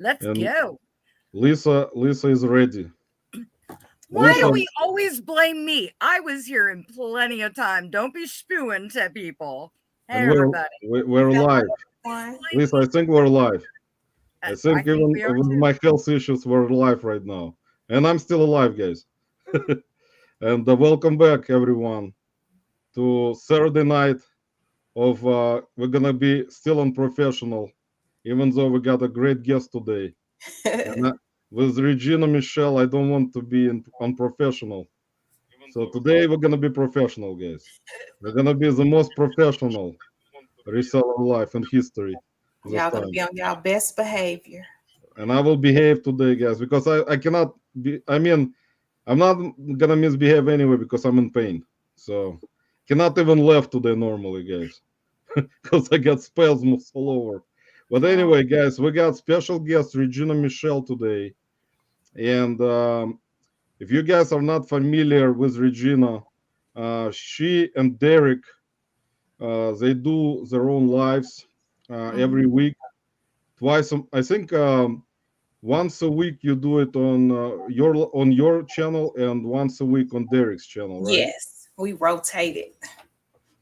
Let's And go. Lisa is ready. Why do Lisa, we always blame me? I was here in plenty of time. Don't be spewing to people. Hey, and we're everybody. we're live. One. Lisa, I think we're live. I I think think even we are with too. my health issues, we're live right now, and I'm still alive, guys. And welcome back, everyone, to Saturday night of. We're gonna be still unprofessional, even though we got a great guest today. And with Regina Michelle, I don't want to be unprofessional. So today we're gonna be professional, guys. We're gonna be the most professional reseller life in history this Y'all gonna time. be on y'all best behavior. And I will behave today, guys, because I cannot be. I mean, I'm not gonna misbehave anyway because I'm in pain. So cannot even laugh today normally, guys, because I got spasms all over. But Oh, anyway, guys, we got special guest Regina Michelle today, and if you guys are not familiar with Regina, she and Derek, they do their own lives every mhm. week, twice. I think once a week you do it on your channel, and once a week on Derek's channel, right? Yes, we rotated.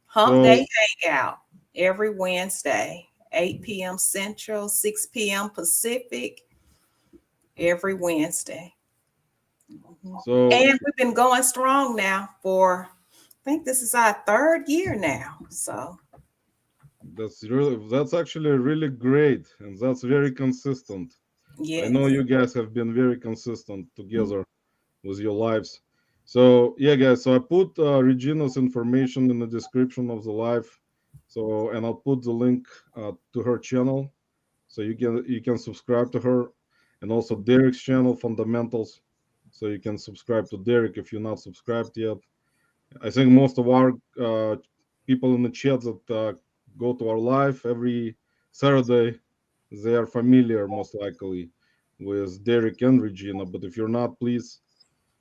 Hump So Day Hangout every Wednesday, 8 p.m. Central, 6 p.m. Pacific, every Wednesday. Mhm. so And we've been going strong now for, I think this is our third year now. So, that's actually really great, and that's very consistent. I know yes. you guys have been very consistent together with your lives. So yeah, guys. So I put Regina's information in the description of the live. So and I'll put the link to her channel, so you can subscribe to her, and also Derek's channel, Fundamentals. So you can subscribe to Derek if you're not subscribed yet. I think most of our people in the chat that go to our live every Saturday, they are familiar most likely with Derek and Regina. But if you're not, please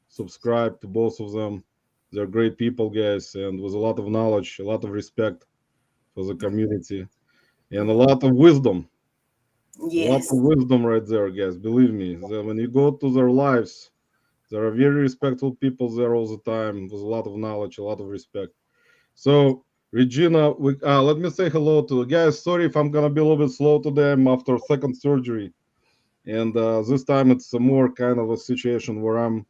subscribe to both of them. They're great people, guys, and with a lot of knowledge, a lot of respect for the community, and a lot of wisdom. A lot Yes. of wisdom right there, guys. Believe me, when you go to their lives, there are very respectful people there all the time with a lot of knowledge, a lot of respect. So, Regina, let me say hello to the guys. Sorry if I'm gonna be a little bit slow today. I'm after second surgery, and this time it's a more kind of a situation where I'm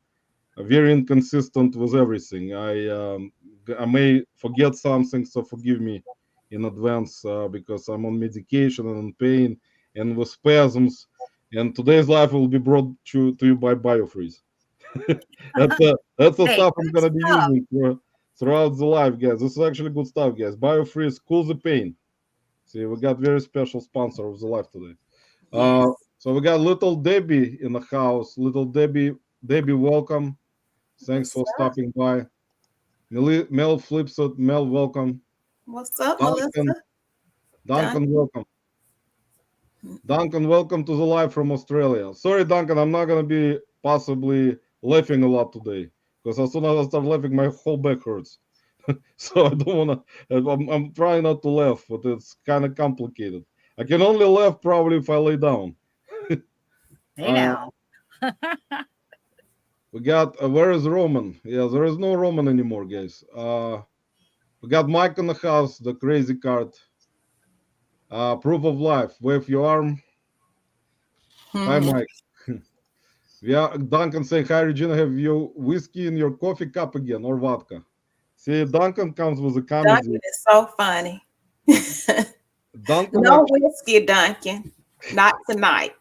very inconsistent with everything. I may forget something, so forgive me in advance because I'm on medication and in pain and with spasms. And today's life will be brought to you by Biofreeze. That's the Hey, stuff I'm good gonna be stuff. using throughout the life, guys. This is actually good stuff, guys. Biofreeze cools the pain. See, we got very special sponsor of the life today. Uh, Yes. so we got little Debbie in the house. Little Debbie, welcome. Thanks What's for up? stopping by. Mel flips it. Mel, welcome. What's up, Duncan, Melissa? Done. Duncan, welcome. Duncan, welcome to the live from Australia. Sorry, Duncan, I'm not gonna be possibly laughing a lot today because as soon as I start laughing, my whole back hurts. So I don't wanna. I'm trying not to laugh, but it's kind of complicated. I can only laugh probably if I lay down. Hey Uh, now. we got where is Roman? Yeah, there is no Roman anymore, guys. We got Mike in the house, the crazy card. Proof of life. Wave your arm. Hi, Mhm. Mike. Yeah, Duncan saying, hi, Regina. Have you whiskey in your coffee cup again or vodka? See, Duncan comes with a Duncan comedy. is so funny. Duncan No actually, whiskey, Duncan. Not tonight.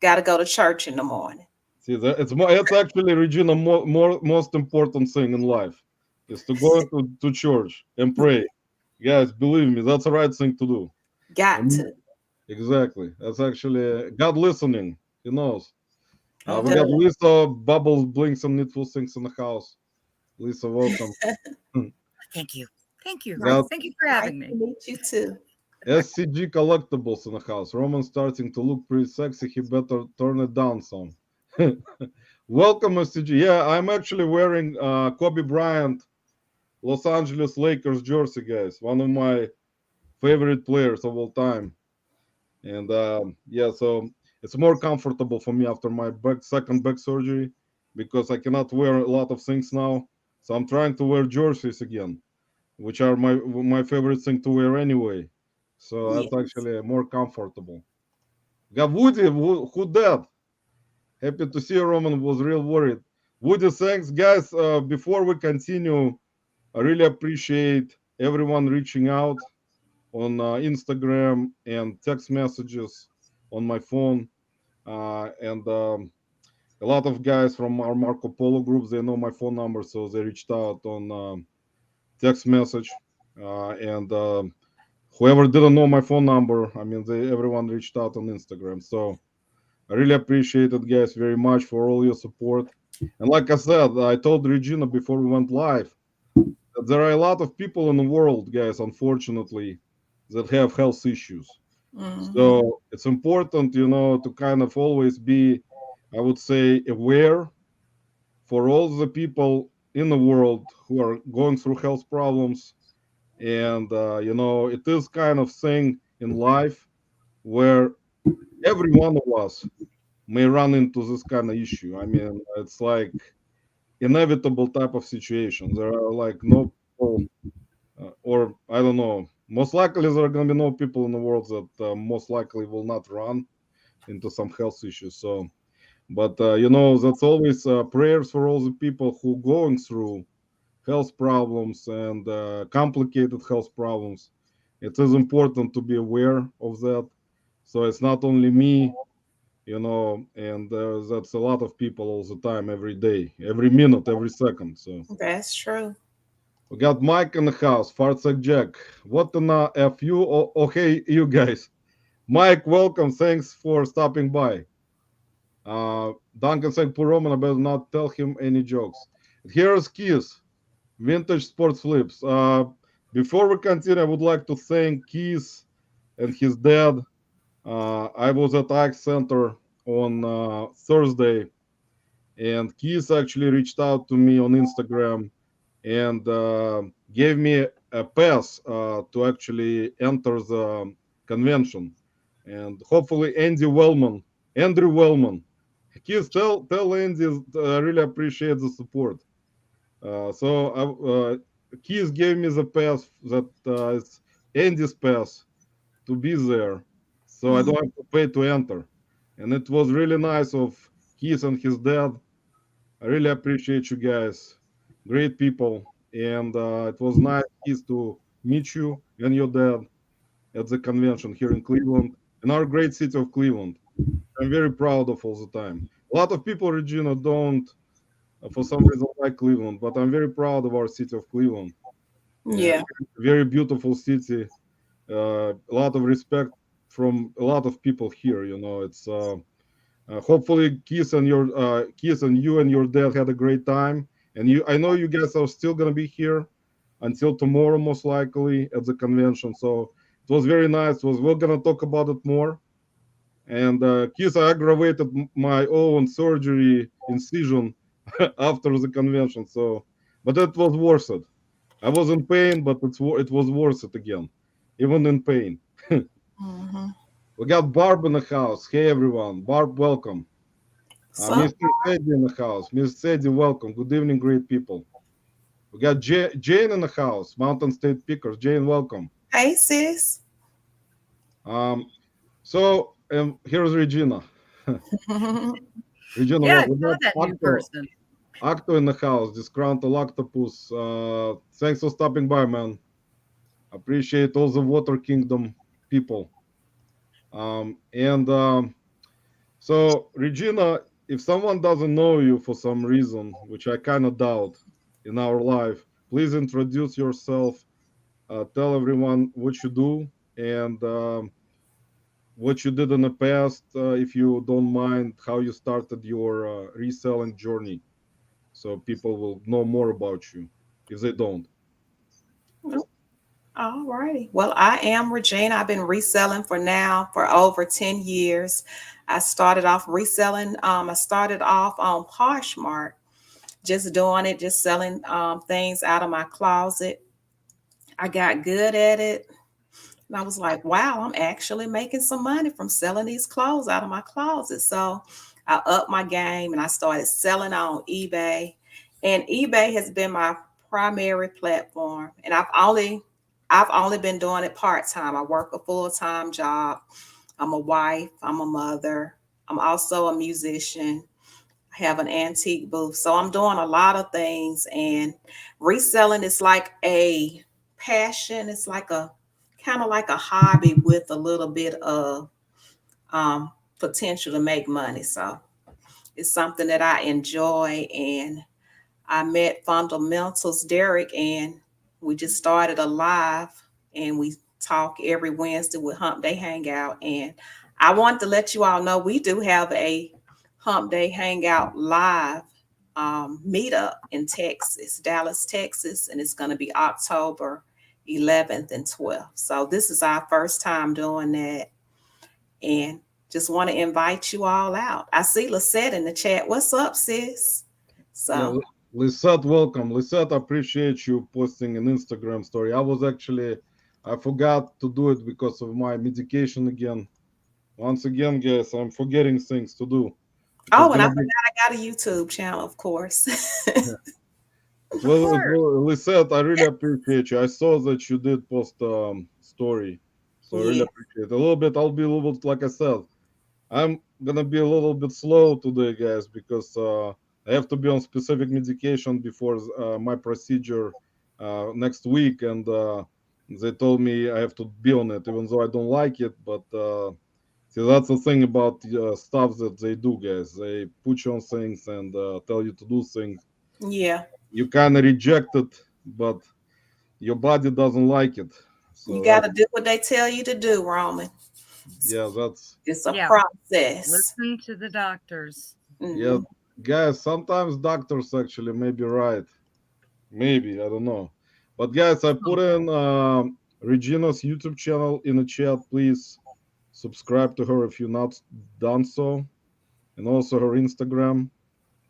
Got to go to church in the morning. see, it's actually Regina most important thing in life is to go to church and pray. Guys, believe me, that's the right thing to do. Got And to. exactly, that's actually God listening. He knows. Oh, We duh. got Lisa, Bubbles, Blinks, and Needful Things in the house. Lisa, welcome. Thank you. Thank you. Nice, Got Thank you for nice having to me. meet you too. SCG collectibles in the house. Roman starting to look pretty sexy. He better turn it down some. Welcome, SCG. Yeah, I'm actually wearing Kobe Bryant, Los Angeles Lakers jersey, guys. One of my favorite players of all time. And yeah, so It's more comfortable for me after my second back surgery because I cannot wear a lot of things now. So I'm trying to wear jerseys again, which are my favorite thing to wear anyway. So that's Yes. actually more comfortable. Got Woody, who that? Happy to see you, Roman. Was real worried. Woody, thanks, guys. Before we continue, I really appreciate everyone reaching out on Instagram and text messages on my phone. And a lot of guys from our Marco Polo groups, they know my phone number, so they reached out on text message. And whoever didn't know my phone number, I mean, everyone reached out on Instagram. So I really appreciate it, guys, very much for all your support. And like I said, I told Regina before we went live that there are a lot of people in the world, guys, unfortunately, that have health issues. Mm-hmm. So it's important, to kind of always be, I would say, aware for all the people in the world who are going through health problems. And it is kind of thing in life where every one of us may run into this kind of issue. I mean, it's like inevitable type of situation. There are like no people, or I don't know. Most likely, there are gonna be no people in the world that most likely will not run into some health issues. So, but that's always prayers for all the people who going through health problems and complicated health problems. It is important to be aware of that. So it's not only me, and that's a lot of people all the time, every day, every minute, every second. So That's true. we got Mike in the house, Fartsec Jack. What in the FU? Oh, hey, you guys. Mike, welcome. Thanks for stopping by. Duncan said, poor Roman, I better not tell him any jokes. Here's Keys, Vintage Sports Flips. Before we continue, I would like to thank Keys and his dad. I was at Ike Center on Thursday, and Keys actually reached out to me on Instagram and gave me a pass to actually enter the convention. And hopefully, Andrew Wellman, Keys, tell Andy I really appreciate the support. Keys gave me the pass that is Andy's pass to be there, so I Mm-hmm. don't have to pay to enter. And it was really nice of Keith and his dad. I really appreciate you guys, great people, and it was nice, Keith, to meet you and your dad at the convention here in Cleveland, in our great city of Cleveland. I'm very proud of all the time. A lot of people, Regina, don't, for some reason, like Cleveland, but I'm very proud of our city of Cleveland. And Yeah. very beautiful city. A lot of respect from a lot of people here. It's hopefully Keith and you and your dad had a great time. And I know you guys are still gonna be here until tomorrow, most likely at the convention. So it was very nice. We're gonna talk about it more. And Keith, I aggravated my own surgery incision after the convention. So, but it was worth it. I was in pain, but it was worth it again, even in pain. Mm-hmm. We got Barb in the house. Hey everyone, Barb, welcome. So, Mr. Sadie in the house. Mr. Sadie, welcome. Good evening, great people. We got Jane in the house. Mountain State Pickers. Jane, welcome. hey, sis. Um, here's Regina. Regina, Yeah, I we saw got that new person. Octo in the house. Disgruntled octopus. Thanks for stopping by, man. Appreciate all the Water Kingdom people. And Regina, if someone doesn't know you for some reason, which I kind of doubt in our life, please introduce yourself. Tell everyone what you do and what you did in the past, if you don't mind, how you started your reselling journey, so people will know more about you if they don't. All righty. Well, I am Regina. I've been reselling for over 10 years. I started off reselling. I started off on Poshmark, just doing it, just selling things out of my closet. I got good at it. And I was like, wow, I'm actually making some money from selling these clothes out of my closet. So I upped my game and I started selling on eBay. And eBay has been my primary platform. And I've only been doing it part-time. I work a full-time job. I'm a wife, I'm a mother. I'm also a musician. I have an antique booth. So I'm doing a lot of things, and reselling is like a passion. It's like a kind of like a hobby with a little bit of um, potential to make money. So it's something that I enjoy. And I met Fundamentals Derek, and we just started a live, and we talk every Wednesday with Hump Day Hangout. And I wanted to let you all know we do have a Hump Day Hangout live meetup in Texas, Dallas, Texas, and it's going to be October 11th and 12th. So this is our first time doing that, and just want to invite you all out. I see Lisette in the chat. What's up, sis? Yeah, So Lisette, welcome. Lisette, appreciate you posting an Instagram story. I forgot to do it because of my medication again. Once again, guys, I'm forgetting things to do. It was oh, and I gonna forgot be, I got a YouTube channel, of course. Of course. Lisette, I really appreciate you. I saw that you did post story, so I really Yeah, appreciate it. A little bit. I'll be a little bit, like I said, I'm gonna be a little bit slow today, guys, because I have to be on specific medication before my procedure next week, and they told me I have to be on it, even though I don't like it. But see, that's the thing about stuff that they do, guys. They put you on things and tell you to do things. yeah. You kind of reject it, but your body doesn't like it. You So got that, to do what they tell you to do, Roman. yeah, that's It's a Yeah. process. Listen to the doctors. yeah, Hmm. guys. Sometimes doctors actually may be right. Maybe, I don't know. But guys, I put in Regina's YouTube channel in the chat. Please subscribe to her if you're not done so, and also her Instagram.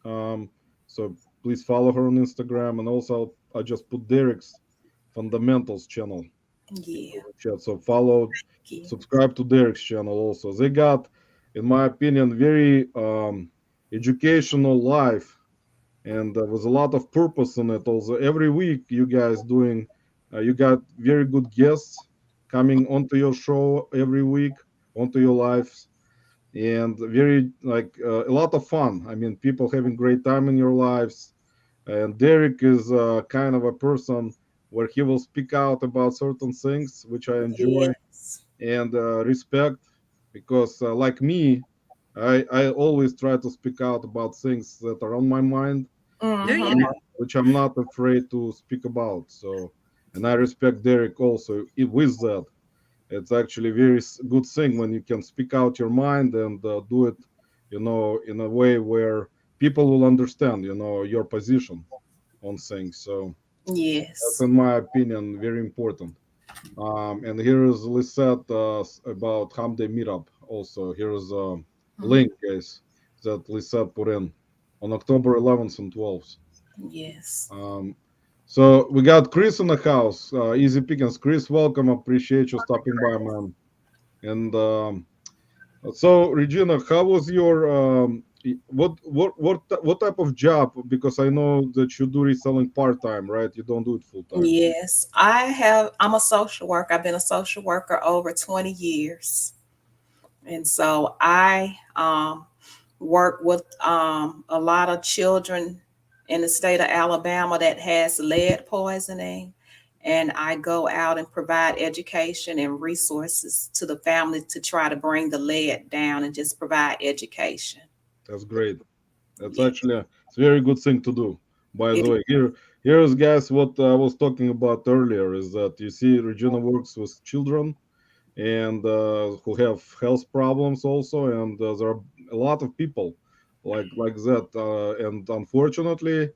Um, so please follow her on Instagram, and also I just put Derek's Fundamentals channel Yeah. in the chat. So follow, Thank you. subscribe to Derek's channel also. They got, in my opinion, very educational life, and there was a lot of purpose in it. Also, every week you guys doing, you got very good guests coming onto your show every week, onto your lives, and very like a lot of fun. I mean, people having great time in your lives. And Derek is kind of a person where he will speak out about certain things, which I enjoy Yes. and respect, because like me, I always try to speak out about things that are on my mind, Do which you Hmm. I'm now? not, which I'm not afraid to speak about. So, and I respect Derek also with that. It's actually a very good thing when you can speak out your mind and do it, in a way where people will understand, your position on things. So that's, Yes. in my opinion, very important. And here is Lisette about Hamday Meetup. Also, here's a Mhm. link, guys, that Lisette put in on October 11th and 12th. Yes. Um, so we got Chris in the house. Easy pickings. Chris, welcome. Appreciate you stopping by, man. And so, Regina, how was your what type of job? Because I know that you do reselling part time, right? You don't do it full time. Yes. I'm a social worker. I've been a social worker over 20 years. And so I work with a lot of children in the state of Alabama that has lead poisoning. And I go out and provide education and resources to the family to try to bring the lead down and just provide education. That's great. That's Yeah, actually it's a very good thing to do. By the it way, here's guys what I was talking about earlier is that you see Regina works with children and who have health problems also, and there are a lot of people like that, and unfortunately,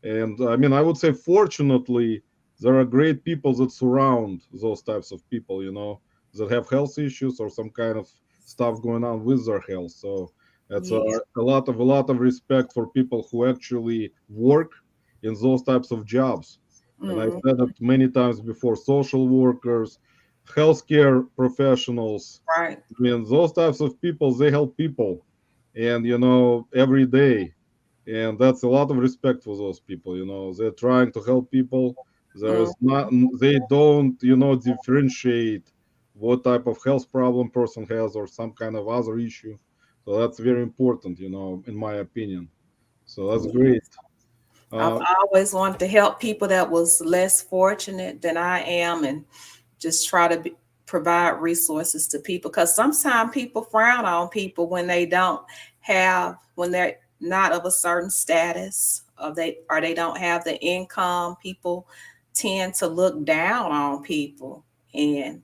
and I mean I would say fortunately, there are great people that surround those types of people, that have health issues or some kind of stuff going on with their health. So that's yeah. a lot of respect for people who actually work in those types of jobs. And I Mhm. said it many times before: social workers, healthcare professionals. Right. I mean, those types of people, they help people, and every day, and that's a lot of respect for those people. They're trying to help people. There Mm, is not, they don't, differentiate what type of health problem person has or some kind of other issue. So that's very important, in my opinion. So that's great. I've Uh, always wanted to help people that was less fortunate than I am, and just try to provide resources to people, because sometimes people frown on people when they don't have, when they're not of a certain status, or they don't have the income. People tend to look down on people, and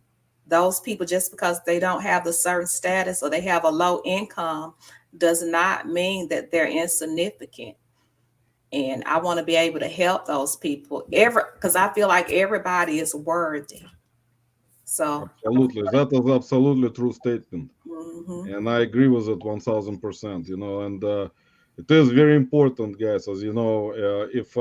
those people, just because they don't have the certain status or they have a low income, does not mean that they're insignificant. And I want to be able to help those people, because I feel like everybody is worthy. So, Absolutely, that is absolutely true statement. mhm. And I agree with it 1000%, and it is very important, guys, as you know, if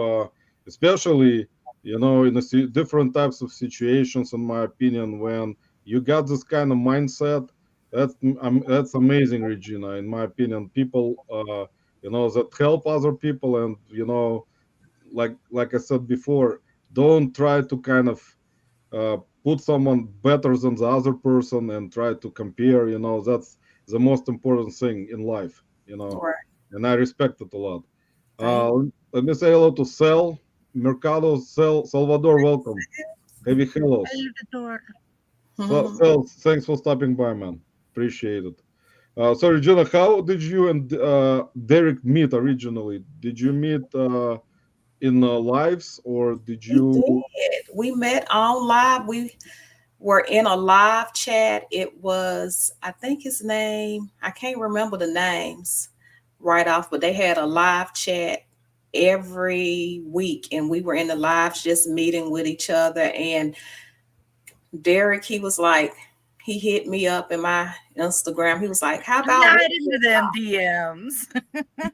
especially, in different types of situations, in my opinion, when you got this kind of mindset, that's amazing, Regina. In my opinion, people, that help other people, and like I said before, don't try to kind of put someone better than the other person and try to compare. That's the most important thing in life. Right. And I respect it a lot. Thank uh, Let me say hello to Sel Mercado. Salvador, welcome. Heavy hellos. Salvador. So, you. Sel, thanks for stopping by, man. Appreciate it. So Regina, how did you and Derek meet originally? Did you meet in lives, or did We you? did. We met on live. We were in a live chat. It was, I think his name, I can't remember the names right off, but they had a live chat every week, and we were in the lives just meeting with each other. And Derek, he was like, he hit me up in my Instagram. He was like, how about we Right into them DMs.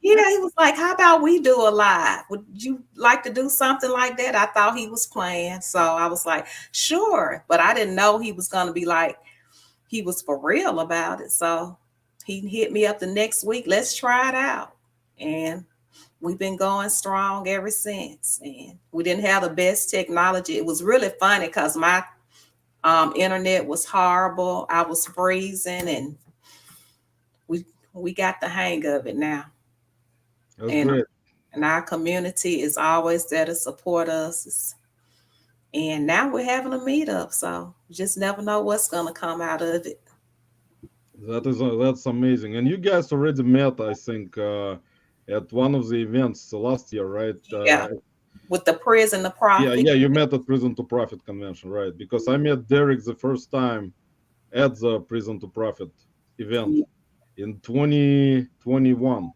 Yeah, he was like, how about we do a live? Would you like to do something like that? I thought he was playing. So I was like, sure. But I didn't know he was going to be like, he was for real about it. So he hit me up the next week. Let's try it out. And we've been going strong ever since. And we didn't have the best technology. It was really funny because my internet was horrible. I was freezing, and we we got the hang of it now. That's And great. our community is always there to support us. And now we're having a meetup, so you just never know what's gonna come out of it. That's amazing. And you guys already met, I think, at one of the events last year, right? Yeah, with the prison, the Yeah, profit. yeah, you met at Prison to Profit convention, right? Because I met Derek the first time at the Prison to Profit event in 2021.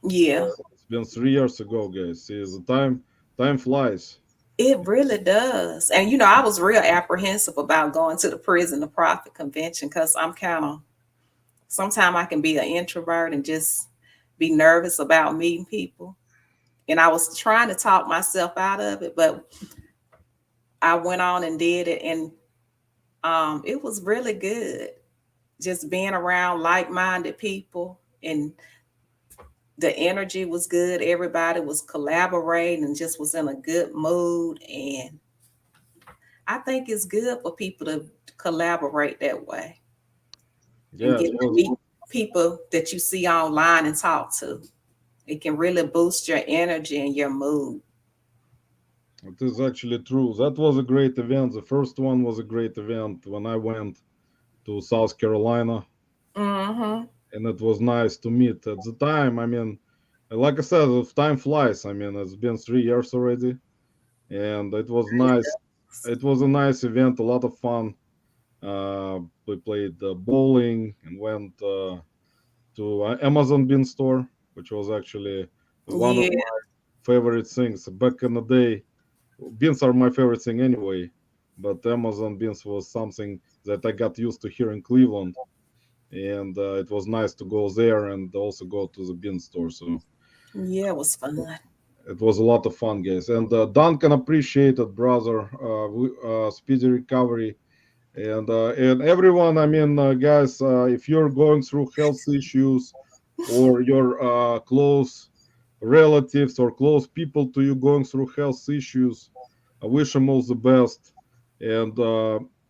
Yeah, So it's been 3 years ago, guys. See, the time flies. it really does. And I was real apprehensive about going to the prison, the profit convention, because I'm kind of, sometimes I can be an introvert and just be nervous about meeting people. And I was trying to talk myself out of it, but I went on and did it, and it was really good. Just being around like-minded people, and the energy was good. Everybody was collaborating and just was in a good mood. And I think it's good for people to collaborate that way and Yeah, get it to was. meet people that you see online and talk to. It can really boost your energy and your mood. It is actually true. That was a great event. The first one was a great event when I went to South Carolina, Mm-hmm. and it was nice to meet at the time. I mean, like I said, if time flies. I mean, it's been 3 years already, and it was nice. It was a nice event, a lot of fun. We played bowling and went to Amazon Bean Store, which was actually one of Yeah, my favorite things back in the day. Beans are my favorite thing anyway, but Amazon Beans was something that I got used to here in Cleveland, and it was nice to go there and also go to the bean store. So yeah, it was fun. it was a lot of fun, guys. And Duncan, appreciated, brother. Speedy recovery. And everyone, I mean, guys, if you're going through health issues, or your close relatives or close people to you going through health issues, I wish them all the best, and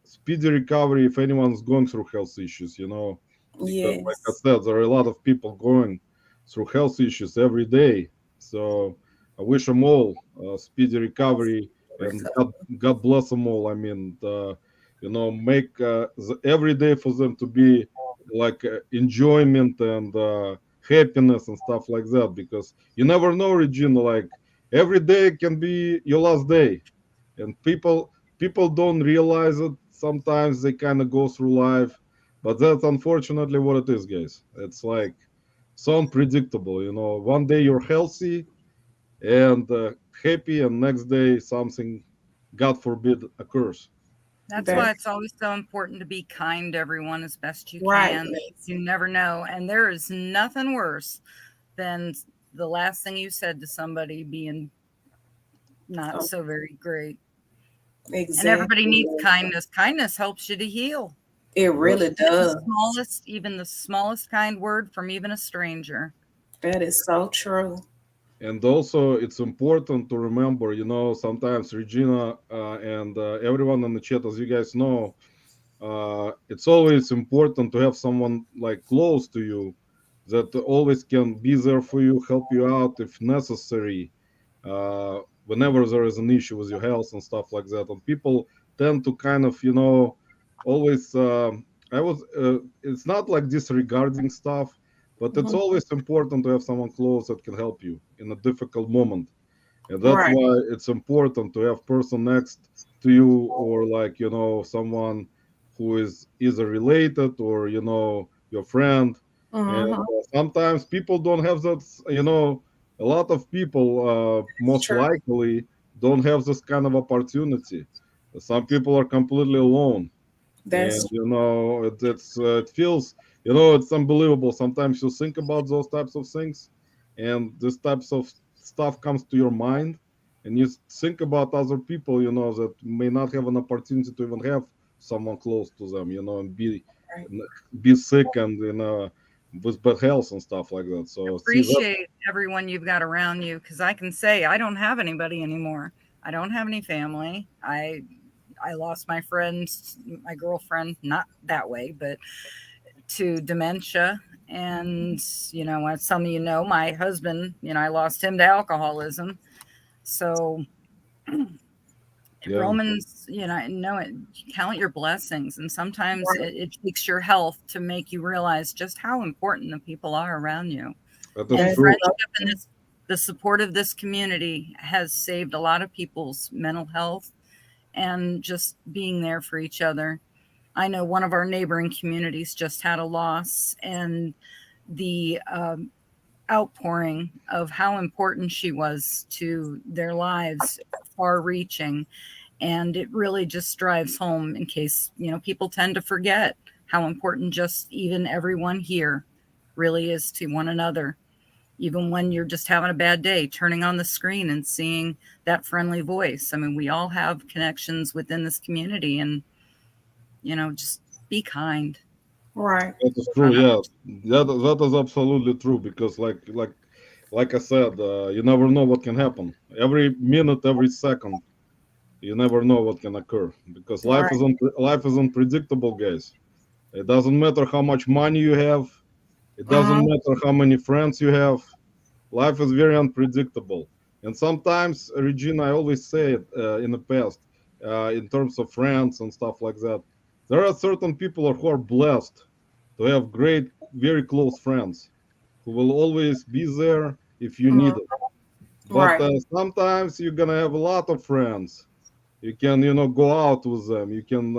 speedy recovery if anyone's going through health issues, because like I Yes. said, there are a lot of people going through health issues every day. So I wish them all speedy recovery, and God bless them all. I mean, make every day for them to be like enjoyment and happiness and stuff like that, because you never know, Regina, like every day can be your last day, and people don't realize it. Sometimes they kind of go through life, but that's unfortunately what it is, guys. It's like so unpredictable. One day you're healthy and happy, and next day something, God forbid, occurs. That's That why it's always so important to be kind to everyone as best you right. can. You never know. And there is nothing worse than the last thing you said to somebody being not Oh, so very great. And everybody exactly. needs kindness. Kindness helps you to heal. It That's really does. Even the smallest kind word from even a stranger. That is so true. And also, it's important to remember, sometimes Regina and everyone in the chat, as you guys know, it's always important to have someone like close to you that always can be there for you, help you out if necessary, whenever there is an issue with your health and stuff like that. And people tend to kind of, always, it's not like disregarding stuff, but it's Mhm. always important to have someone close that can help you in a difficult moment. And that's Right. why it's important to have person next to you, or like, someone who is either related, or your friend. And Hmm. sometimes people don't have that, a lot of people It's most true. likely don't have this kind of opportunity. Some people are completely alone, and That's it feels, it's unbelievable. Sometimes you think about those types of things, and this types of stuff comes to your mind, and you think about other people, that may not have an opportunity to even have someone close to them, and right. be sick, and with bad health and stuff like that. So see that. Appreciate everyone you've got around you because I can say I don't have anybody anymore. I don't have any family. I lost my friend, my girlfriend, not that way, but to dementia. And, as some of you know, my husband, I lost him to alcoholism. So Yeah, Romans, know it, count your blessings. And sometimes Right. it takes your health to make you realize just how important the people are around you. that is And That's true. so friendship and true. the support of this community has saved a lot of people's mental health and just being there for each other. I know one of our neighboring communities just had a loss, and the outpouring of how important she was to their lives, far reaching. And it really just drives home in case, people tend to forget how important just even everyone here really is to one another. Even when you're just having a bad day, turning on the screen and seeing that friendly voice. I mean, we all have connections within this community, and, just be kind. Right. That is true. Yeah, that is absolutely true, because like I said, you never know what can happen. Every minute, every second, you never know what can occur, because Right. life is unpredictable, guys. It doesn't matter how much money you have. It doesn't Hmm. matter how many friends you have. Life is very unpredictable. And sometimes, Regina, I always say it in the past, in terms of friends and stuff like that. There are certain people who are blessed to have great, very close friends who will always be there if you need it. But Right. sometimes you're gonna have a lot of friends. You can, go out with them. You can,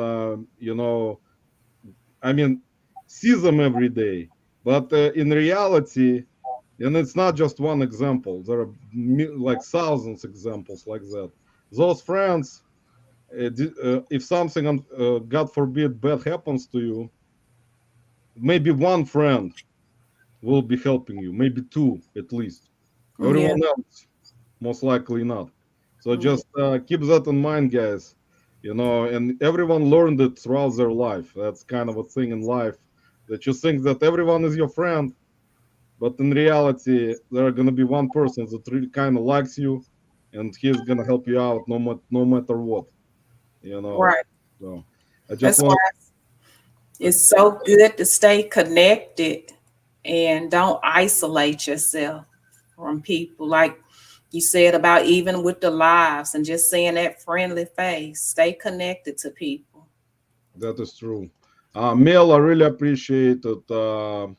I mean, see them every day. But in reality, and it's not just one example. There are like thousands examples like that. Those friends, if something, God forbid, bad happens to you, maybe one friend will be helping you, maybe two at least. Yeah. Everyone else, most likely not. So Yeah. just keep that in mind, guys. and everyone learned it throughout their life. That's kind of a thing in life, that you think that everyone is your friend, but in reality, there are gonna be one person that really kind of likes you, and he's gonna help you out no matter what, you know. Right. So I just That's why want. it's so good to stay connected and don't isolate yourself from people. Like you said about even with the lives and just seeing that friendly face, stay connected to people. That is true. Mel, I really appreciate it.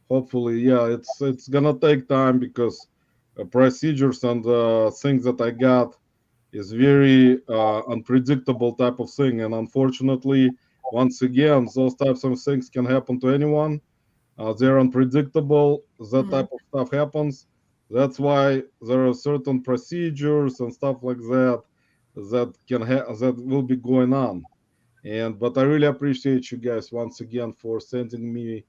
Hopefully, yeah, it's gonna take time because procedures and things that I got is very unpredictable type of thing, and unfortunately, once again, those types of things can happen to anyone. They're unpredictable. That Mhm. type of stuff happens. That's why there are certain procedures and stuff like that that will be going on. And but I really appreciate you guys once again for sending me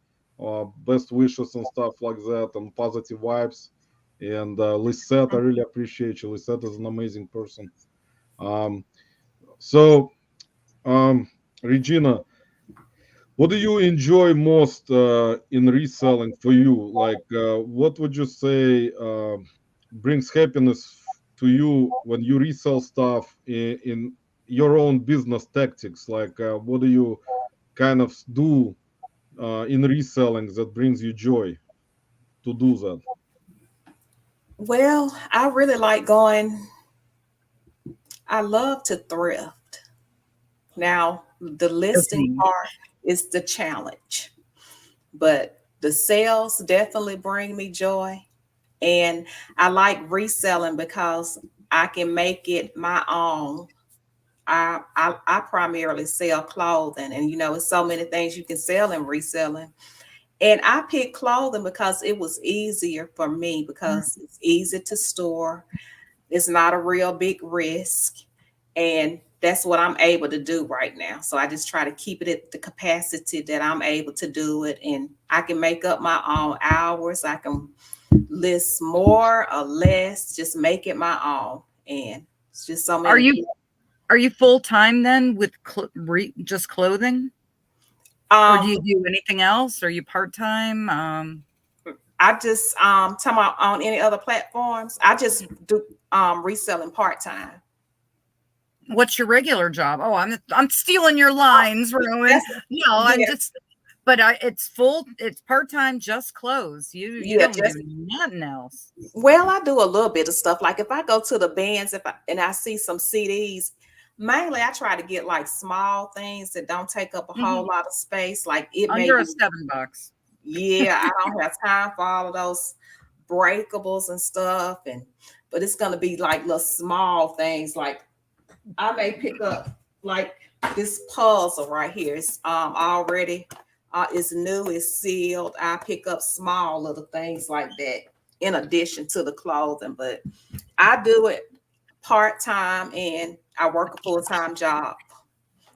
best wishes and stuff like that and positive vibes. And Lisette, I really appreciate you. Lisette is an amazing person. Um, so, um, Regina, what do you enjoy most in reselling for you? Like, what would you say brings happiness to you when you resell stuff in your own business tactics? Like, what do you kind of do in reselling that brings you joy to do that? Well, I really like going, I love to thrift. Now, the listing Okay. part is the challenge, but the sales definitely bring me joy. And I like reselling because I can make it my own. I primarily sell clothing, and it's so many things you can sell in reselling. And I picked clothing because it was easier for me because it's easy to store. It's not a real big risk. And that's what I'm able to do right now. So I just try to keep it at the capacity that I'm able to do it. And I can make up my own hours. I can list more or less, just make it my own. And it's just so Are many you people. are you full time then with just clothing, or do Um, you do anything else? Are you part time? I just talking about on any other platforms. I just do reselling part time. What's your regular job? Oh, I'm stealing your lines, Rowan. That's No, I'm yeah, just, but it's full. It's part time. Just clothes. You yeah, don't do just nothing else. well, I do a little bit of stuff. Like if I go to the bands, and I see some CDs, mainly I try to get like small things that don't take up a whole Mhm. lot of space. Like it may Under a be, $7. yeah, I don't have time for all of those breakables and stuff, and but it's gonna be like little small things. Like I may pick up like this puzzle right here. It's already it's new, it's sealed. I pick up small little things like that in addition to the clothing, but I do it part-time and I work a full-time job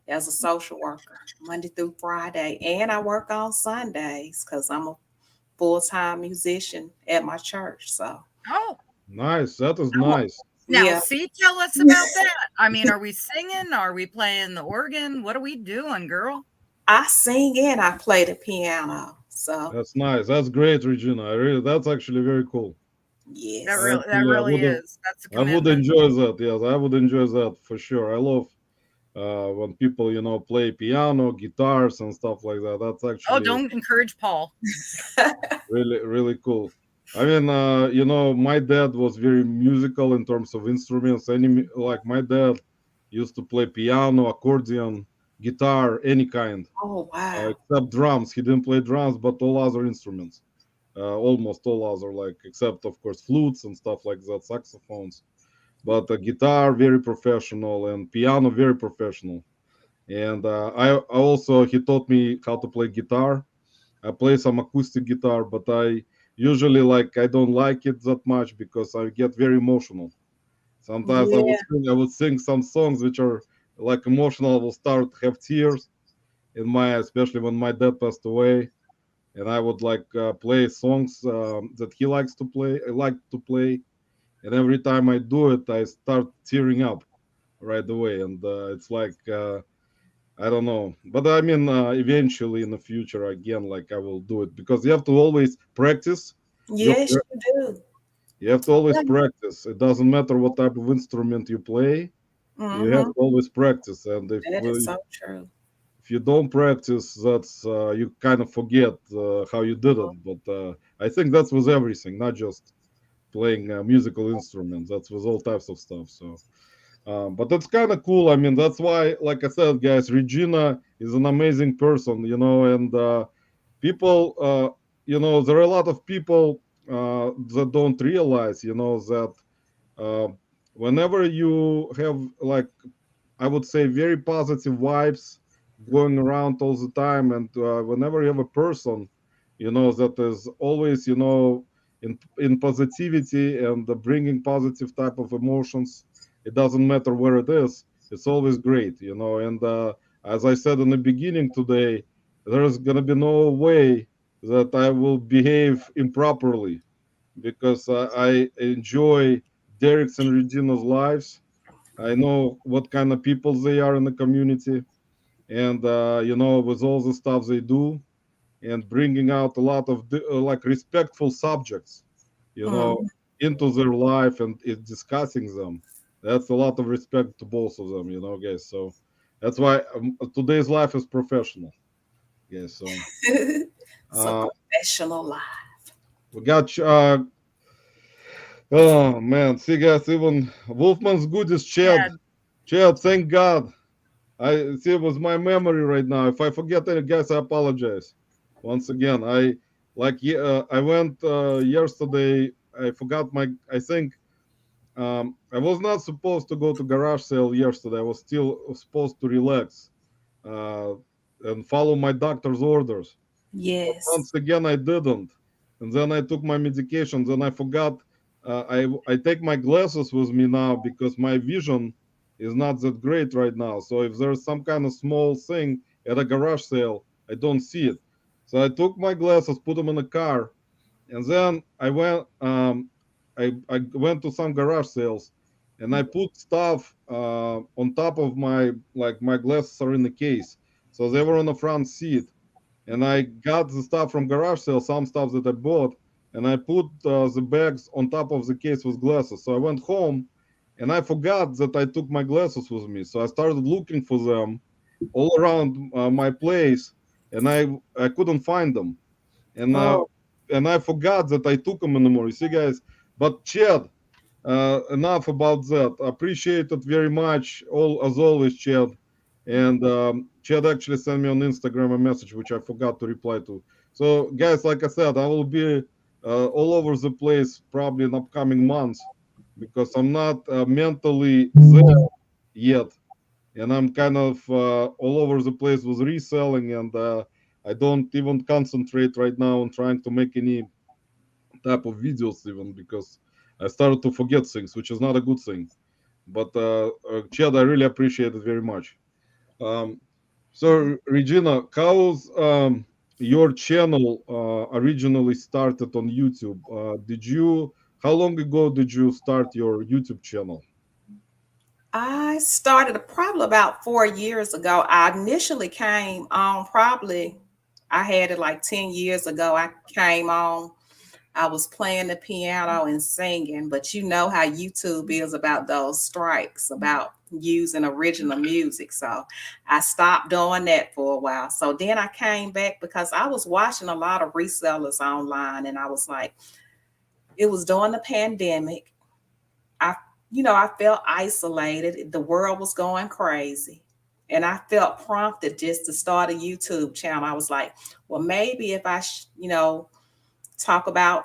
as a social worker Monday through Friday, and I work on Sundays because I'm a full-time musician at my church. So Oh, Nice. That is I want, nice. now yeah. see, tell us about that. I mean, are we singing? Are we playing the organ? What are we doing, girl? I sing and I play the piano. So That's nice. That's great, Regina. That's actually very cool. yes. That Actually, really is. That's a I would commitment. enjoy that. Yes, I would enjoy that for sure. I love when people, play piano, guitars, and stuff like that. That's Oh, actually don't encourage Paul. really, really cool. I mean, my dad was very musical in terms of instruments. Like my dad used to play piano, accordion, guitar, any kind, Oh wow. except drums. He didn't play drums, but all other instruments, almost all other, like except of course flutes and stuff like that, saxophones. But guitar very professional and piano very professional. And I also he taught me how to play guitar. I play some acoustic guitar, but I usually I don't like it that much because I get very emotional. Sometimes Yeah. I would sing some songs which are like emotional. I will start to have tears in my, especially when my dad passed away, and I would play songs that he likes to play. I like to play, and every time I do it, I start tearing up. right away, and it's like I don't know, but I mean, eventually in the future, again, like I will do it because you have to always practice. You Yes, you do. you have to always Yeah. practice. It doesn't matter what type of instrument you play. You have Mm-hmm. to always practice, and That is so true. if you don't practice, that's you kind of forget how you did it. But I think that's with everything, not just playing musical instruments. That's with all types of stuff. So. But that's kind of cool. I mean, that's why, like I said, guys, Regina is an amazing person, and people, there are a lot of people that don't realize, that uh, whenever you have, like, I would say, very positive vibes going around all the time, and whenever you have a person, that is always, in positivity and bringing positive type of emotions, it doesn't matter where it is. It's always great, And as I said in the beginning today, there's gonna be no way that I will behave improperly because I enjoy Derek's and Regina's lives. I know what kind of people they are in the community, and with all the stuff they do, and bringing out a lot of like respectful subjects, you know, Mm. into their life and discussing them. That's a lot of respect to both of them, guys. So that's why today's life is professional, guys. So It's a uh, professional life. we got oh man, see guys, even Wolfman's goodies, Chad. Chad, Chad, thank God. I see it was my memory right now. If I forget any guys, I apologize. Once again, I went yesterday. I forgot my. I think I was not supposed to go to garage sale yesterday. I was still supposed to relax uh, and follow my doctor's orders. But Yes. once again, I didn't, and then I took my medications, and I forgot. I take my glasses with me now because my vision is not that great right now. So if there's some kind of small thing at a garage sale, I don't see it. So I took my glasses, put them in the car, and then I went to some garage sales, and I put stuff on top of my glasses are in the case, so they were on the front seat, and I got the stuff from garage sale, some stuff that I bought, and I put the bags on top of the case with glasses. So I went home, and I forgot that I took my glasses with me. So I started looking for them all around my place, and I couldn't find them, and Oh, I forgot that I took them anymore. You see, guys. But Chad, enough about that. Appreciate it very much. All as always, Chad. And Chad actually sent me on Instagram a message which I forgot to reply to. So, guys, like I said, I will be all over the place probably in upcoming months because I'm not mentally there yet, and I'm kind of all over the place with reselling, and I don't even concentrate right now on trying to make any type of videos even because I started to forget things, which is not a good thing. But Chad, I really appreciate it very much. Um, so Regina, how's your channel originally started on YouTube? Did you? How long ago did you start your YouTube channel? I started probably about 4 years ago. I initially came on probably, I had it like 10 years ago. I came on, I was playing the piano and singing, but you know how YouTube is about those strikes, about using original music. So I stopped doing that for a while. So then I came back because I was watching a lot of resellers online, and I was like, it was during the pandemic. I, I felt isolated. The world was going crazy. And I felt prompted just to start a YouTube channel. I was like, well, maybe if I, talk about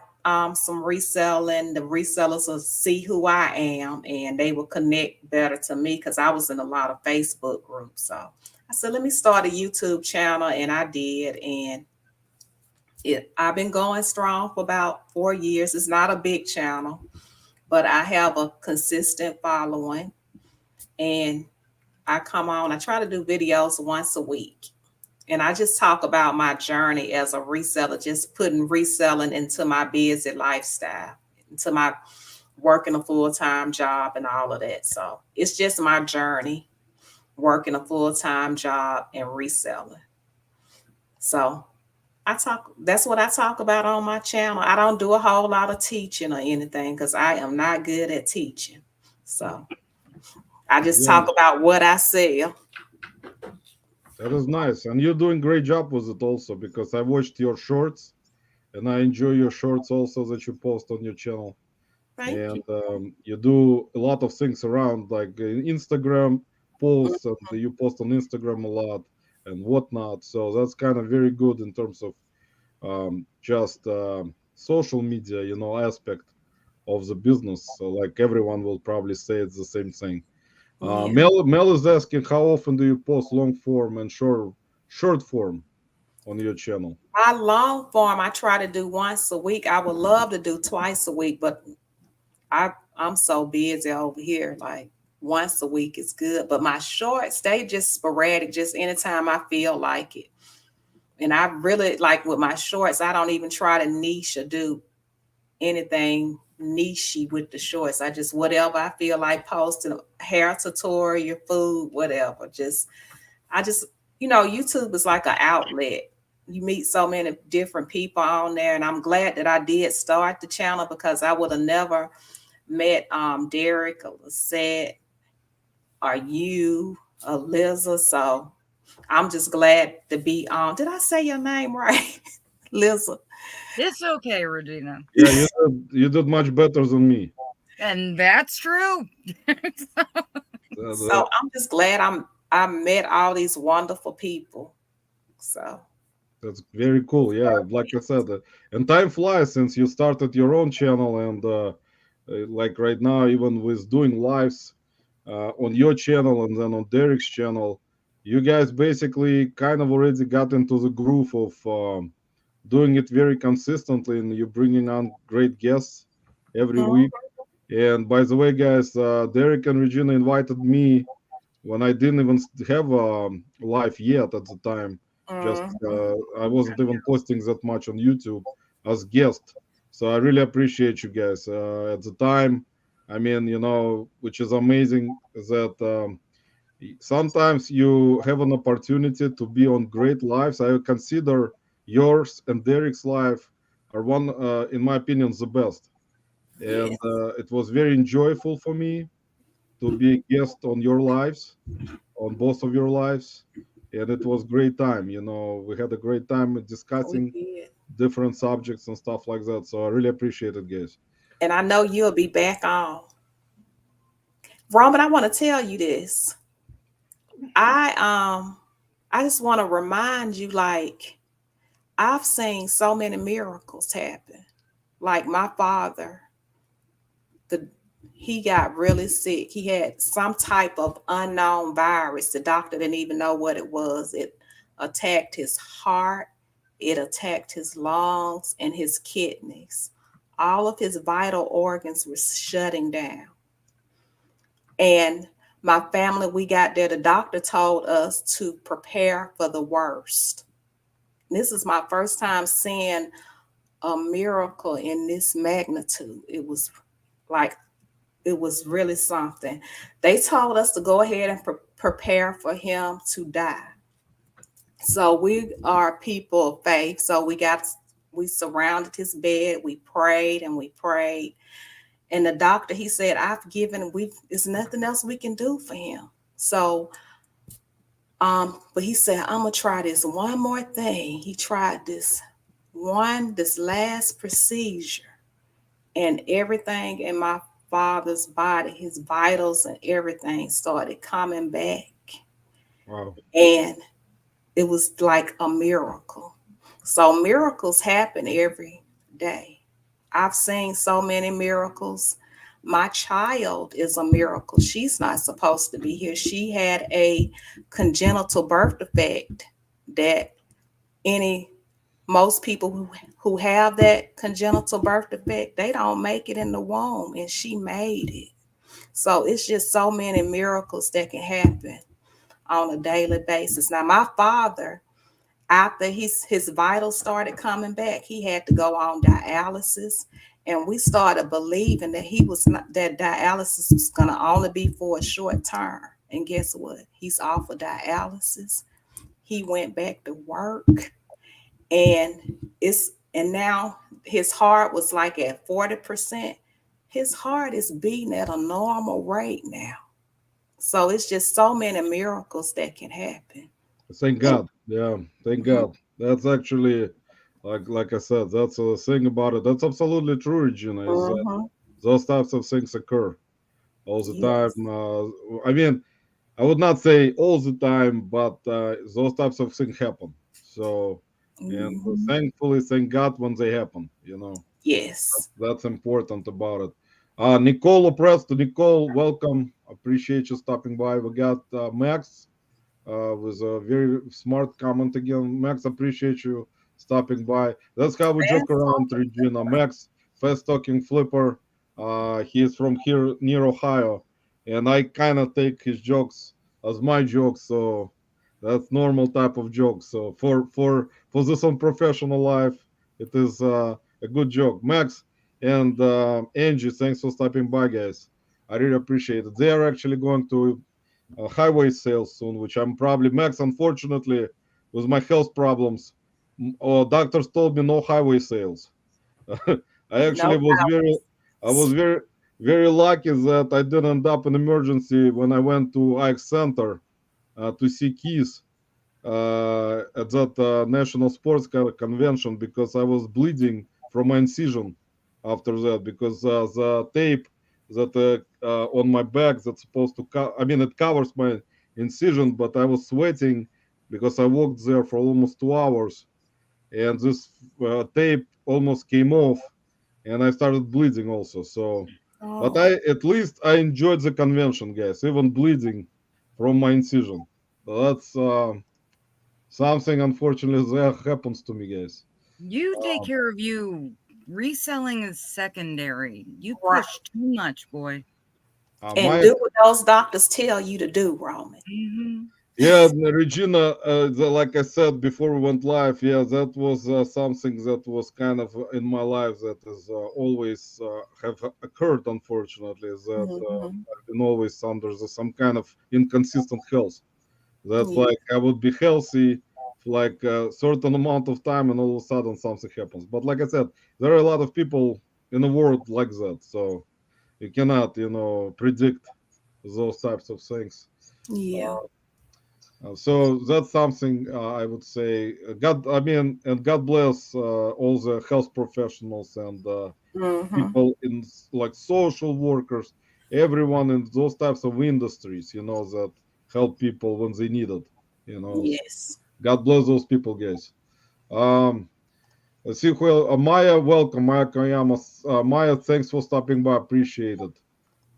some reselling, the resellers will see who I am and they will connect better to me because I was in a lot of Facebook groups. So I said, let me start a YouTube channel. And I did. And I've been going strong for about 4 years. It's not a big channel, but I have a consistent following, and I come on, I try to do videos once a week. And I just talk about my journey as a reseller, just putting reselling into my busy lifestyle, into my working a full-time job and all of that. So it's just my journey working a full-time job and reselling. So that's what I talk about on my channel. I don't do a whole lot of teaching or anything because I am not good at teaching. So I just Yeah, talk about what I sell. that is nice, and you're doing great job with it also because I watched your shorts, and I enjoy your shorts also that you post on your channel. Thank you. And you do a lot of things around like Instagram posts, and you post on Instagram a lot and whatnot. So that's kind of very good in terms of just social media, aspect of the business. So like everyone will probably say it's the same thing. Yeah. Mel is asking how often do you post long form and short form on your channel? My long form, I try to do once a week. I would love to do twice a week, but I I'm so busy over here. Like once a week is good. But my shorts, they just sporadic, just anytime I feel like it. And I really like with my shorts, I don't even try to niche or do anything nichey with the shorts. I just whatever I feel like posting, hair tutorial, food, whatever. I just YouTube is like an outlet. You meet so many different people on there, and I'm glad that I did start the channel because I would have never met Derek or Lisette or you or Liza. So I'm just glad to be on. Did I say your name right? Liza. It's okay, Regina. Yeah, you did much better than me. And that's true. Uh, So I'm just glad I met all these wonderful people. So That's very cool. Yeah, like I said, and time flies since you started your own channel, and like right now, even with doing lives on your channel and then on Derek's channel, you guys basically kind of already got into the groove of doing it very consistently, and you're bringing on great guests every mhm, week. And by the way, guys, Derek and Regina invited me when I didn't even have a live yet at the time. Just mhm. I wasn't even posting that much on YouTube as guest. So I really appreciate you guys. At the time, I mean, which is amazing that sometimes you have an opportunity to be on great lives. I consider yours and Derek's life are one, in my opinion, the best. And Yes, it was very enjoyable for me to be a guest on your lives, on both of your lives, and it was great time. We had a great time we discussing did. different subjects and stuff like that. So I really appreciate it, guys. And I know you'll be back on. Roman, I want to tell you this. I I just want to remind you like I've seen so many miracles happen. Like my father, the he got really sick. He had some type of unknown virus. The doctor didn't even know what it was. It attacked his heart, it attacked his lungs and his kidneys. All of his vital organs were shutting down. And my family, we got there. The doctor told us to prepare for the worst. This is my first time seeing a miracle in this magnitude. Like, it was really something. They told us to go ahead and prepare for him to die. So we are people of faith. So we surrounded his bed, we prayed and we prayed. And the doctor, he said, there's nothing else we can do for him. So but he said, I'm gonna try this one more thing. He tried this last procedure, and everything in my father's body, his vitals and everything started coming back. Wow. And it was like a miracle. So miracles happen every day. I've seen so many miracles. My child is a miracle. She's not supposed to be here. She had a congenital birth defect that any most people who have that congenital birth defect, they don't make it in the womb, and she made it. So it's just so many miracles that can happen on a daily basis. Now, my father, after his vitals started coming back, he had to go on dialysis, And we started believing that he was not, that dialysis was going to only be for a short term. And guess what? He's off of dialysis. He went back to work, and now his heart was like at 40%. His heart is beating at a normal rate now. So it's just so many miracles that can happen. Thank And God. Yeah, thank mhm, God. That's actually like I said, that's a thing about it. That's absolutely true, Regina. Is that mhm, those types of things occur all the time. yes. I mean, I would not say all the time, but those types of things happen. So, and Mhm, thankfully, thank God when they happen. yes. That's important about it. Nicole Presto, Nicole, welcome. Appreciate you stopping by. We got Max with a very smart comment again. Max, appreciate you stopping by. That's how we joke Fast around, talking Regina. flipper. Max, fast talking flipper. He is from here near Ohio, and I kind of take his jokes as my jokes. So that's normal type of joke. So for this unprofessional life, it is a good joke. Max and Angie, thanks for stopping by, guys. I really appreciate it. They are actually going to highway sales soon, which I'm probably Max. Unfortunately, with my health problems, doctors told me no highway sales. I No actually was very, I was hours. very lucky that I didn't end up in emergency when I went to Ike Center to see Keys at that National Sports Convention because I was bleeding from my incision after that because the tape that on my back that's supposed to I mean it covers my incision, but I was sweating because I walked there for almost 2 hours, and this tape almost came off, and I started bleeding also. So, but Oh, I at least I enjoyed the convention, guys, even bleeding from my incision. So that's something unfortunately that happens to me, guys. You take Um, care of you. Reselling is secondary. You right. push too much, boy. And my do what those doctors tell you to do, Roman. Hmm. Yeah, Regina, like I said before we went live, yeah, that was something that was kind of in my life that is always have occurred. Unfortunately, is that Hmm. I've been always under some kind of inconsistent health. That Yeah. like I would be healthy for like a certain amount of time, and all of a sudden something happens. But like I said, there are a lot of people in the world like that, so you cannot, predict those types of things. Yeah. So that's something I would say. God, I mean, and God bless all the health professionals and Hmm. people in like social workers, everyone in those types of industries, that help people when they need it. So Yes. God bless those people, guys. Um, let's see, well, Maya, welcome, Maya Kayama. Maya, thanks for stopping by. Appreciate it.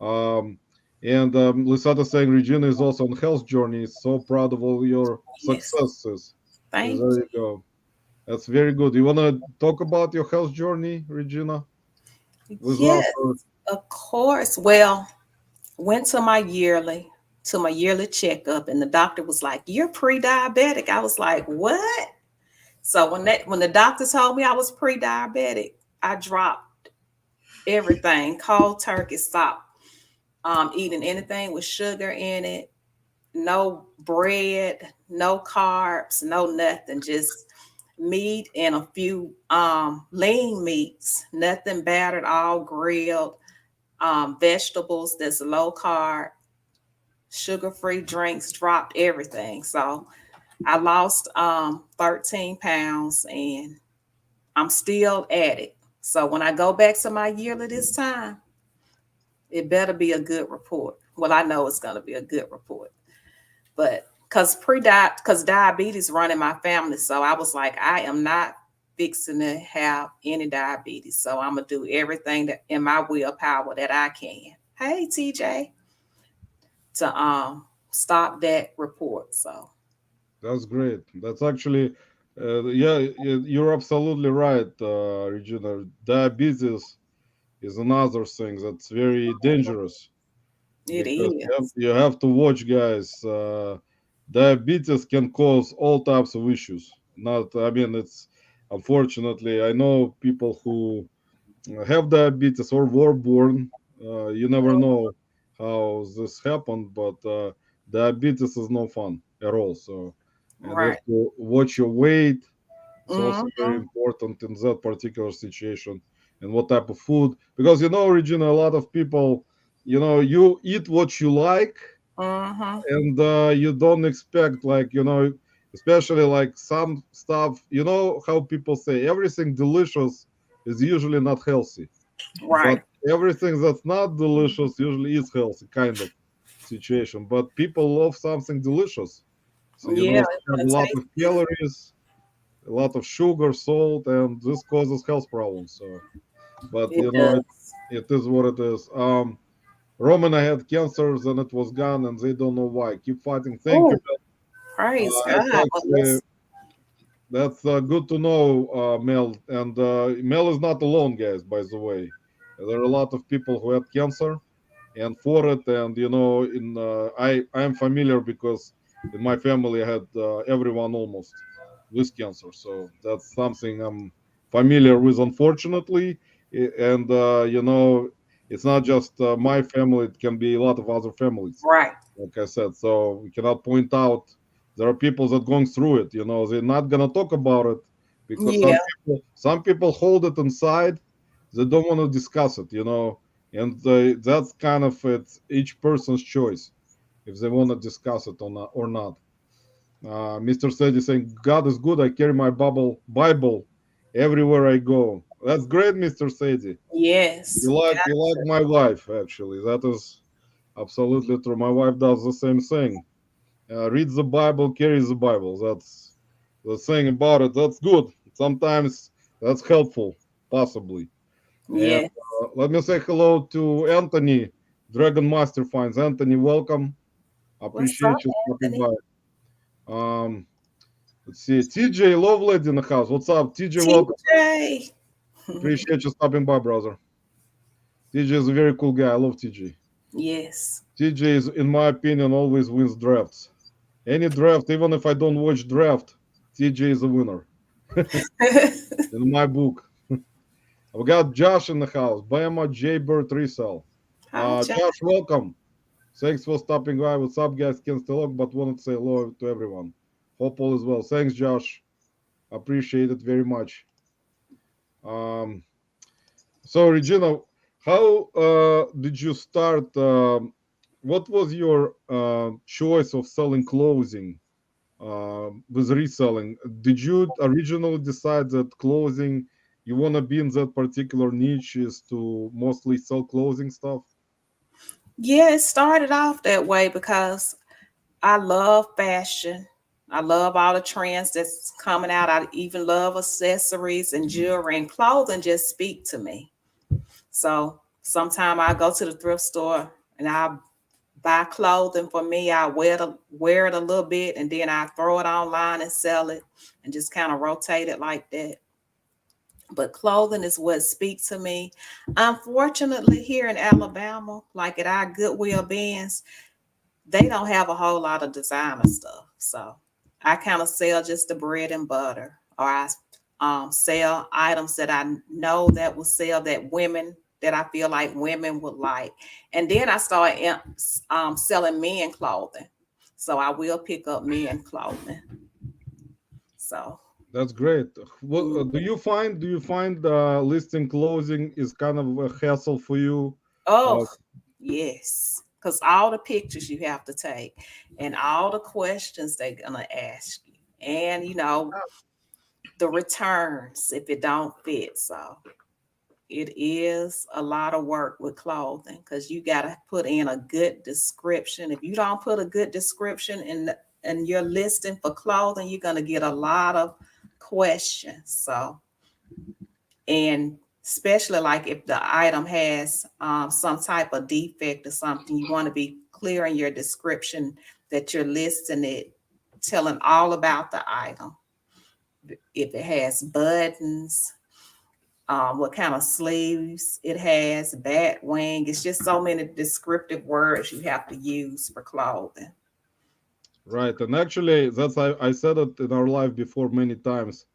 Um, and Lisata saying Regina is also on health journey. So proud of all your Yes. successes. There Thank you go. That's very good. You want to talk about your health journey, Regina, you. with Yes, laughter? of course. Well, went to my yearly checkup, and the doctor was like, "You're pre-diabetic." I was like, "What?" So when the doctor told me I was pre-diabetic, I dropped everything, cold turkey, stopped eating anything with sugar in it, no bread, no carbs, no nothing, just meat and a few lean meats, nothing battered, all grilled, vegetables that's low carb, sugar free drinks, dropped everything. So I lost 13 pounds, and I'm still at it. So when I go back to my yearly this time, it better be a good report. Well, I know it's going to be a good report, but because diabetes run in my family, so I was like, I am not fixing to have any diabetes. So I'm gonna do everything that in my willpower that I can. Hey, TJ, to stop that report. So That's great. That's actually, yeah, you're absolutely right, Regina. Diabetes is another thing that's very dangerous it because is. you have to watch, guys. Diabetes can cause all types of issues. Not, I mean, it's unfortunately, I know people who have diabetes or were born. You never know how this happened, but diabetes is no fun at all. So, and you have Right. to watch your weight. It's also very Mm-hmm. important in that particular situation, and what type of food. Because Regina, a lot of people, you eat what you like, Mm-hmm. and you don't expect, like, especially like some stuff. You know how people say everything delicious is usually not healthy, but Right. everything that's not delicious usually is healthy, kind of situation. But people love something delicious, so Yeah, they it's have gonna a lot taste of good. calories, a lot of sugar, salt, and this causes health problems. So, but It does. it is what it is. Roman, I had cancers and it was gone, and they don't know why. Keep fighting. Thank you. Oh, praise It's God. Well, actually that's good to know, Mel. And Mel is not alone, guys. By the way, there are a lot of people who had cancer and for it. And in I am familiar because in my family I had everyone almost with cancer, so that's something I'm familiar with. Unfortunately, and it's not just my family; it can be a lot of other families. right. Like I said, so we cannot point out there are people that going through it. They're not gonna talk about it because Yeah, some people hold it inside. They don't want to discuss it. And that's kind of it's each person's choice if they want to discuss it or not. Mr. Said is saying God is good. I carry my Bible everywhere I go. That's great, Mr. Sadie. yes. You like my wife, actually. That is absolutely true. My wife does the same thing. Reads the Bible, carries the Bible. That's the thing about it. That's good. Sometimes that's helpful, possibly. And Yeah. let me say hello to Anthony, Dragon Master Finds. Anthony, welcome. What's up, Appreciate you stopping Anthony? by. Um, let's see. TJ Lovelady in the house. What's up? TJ, welcome. TJ. Appreciate you stopping by, brother. TJ is a very cool guy. I love TJ. Yes. TJ is, in my opinion, always wins drafts. Any draft, even if I don't watch draft, TJ is a winner in my book. We got Josh in the house. Bama Jaybird Resell. Hi, John. Josh, welcome. Thanks for stopping by. What's up, guys? Can't still look, but wanted to say hello to everyone. Hope all is well. Thanks, Josh. Appreciate it very much. Um, so, Regina, how did you start? What was your choice of selling clothing with reselling? Did you originally decide that clothing you want to be in that particular niche is to mostly sell clothing stuff? Yeah, it started off that way because I love fashion. I love all the trends that's coming out. I even love accessories and jewelry, and clothing just speak to me. So sometime I go to the thrift store and I buy clothing for me. I wear it a little bit and then I throw it online and sell it and just kind of rotate it like that. But clothing is what speaks to me. Unfortunately, here in Alabama, like at our Goodwill bins, they don't have a whole lot of designer stuff. So I kind of sell just the bread and butter, or I sell items that I know that will sell that I feel like women would like. And then I start selling men clothing. So I will pick up men clothing. So, That's great. What mm, do you find listing clothing is kind of a hassle for you? oh, Uh, yes. Because all the pictures you have to take and all the questions they're going to ask you. And, the returns if it don't fit. So it is a lot of work with clothing because you got to put in a good description. If you don't put a good description in your listing for clothing, you're going to get a lot of questions. So, and especially like if the item has some type of defect or something, you want to be clear in your description that you're listing it, telling all about the item. If it has buttons, what kind of sleeves it has, bat wing. It's just so many descriptive words you have to use for clothing. right, and actually, I said it in our live before many times.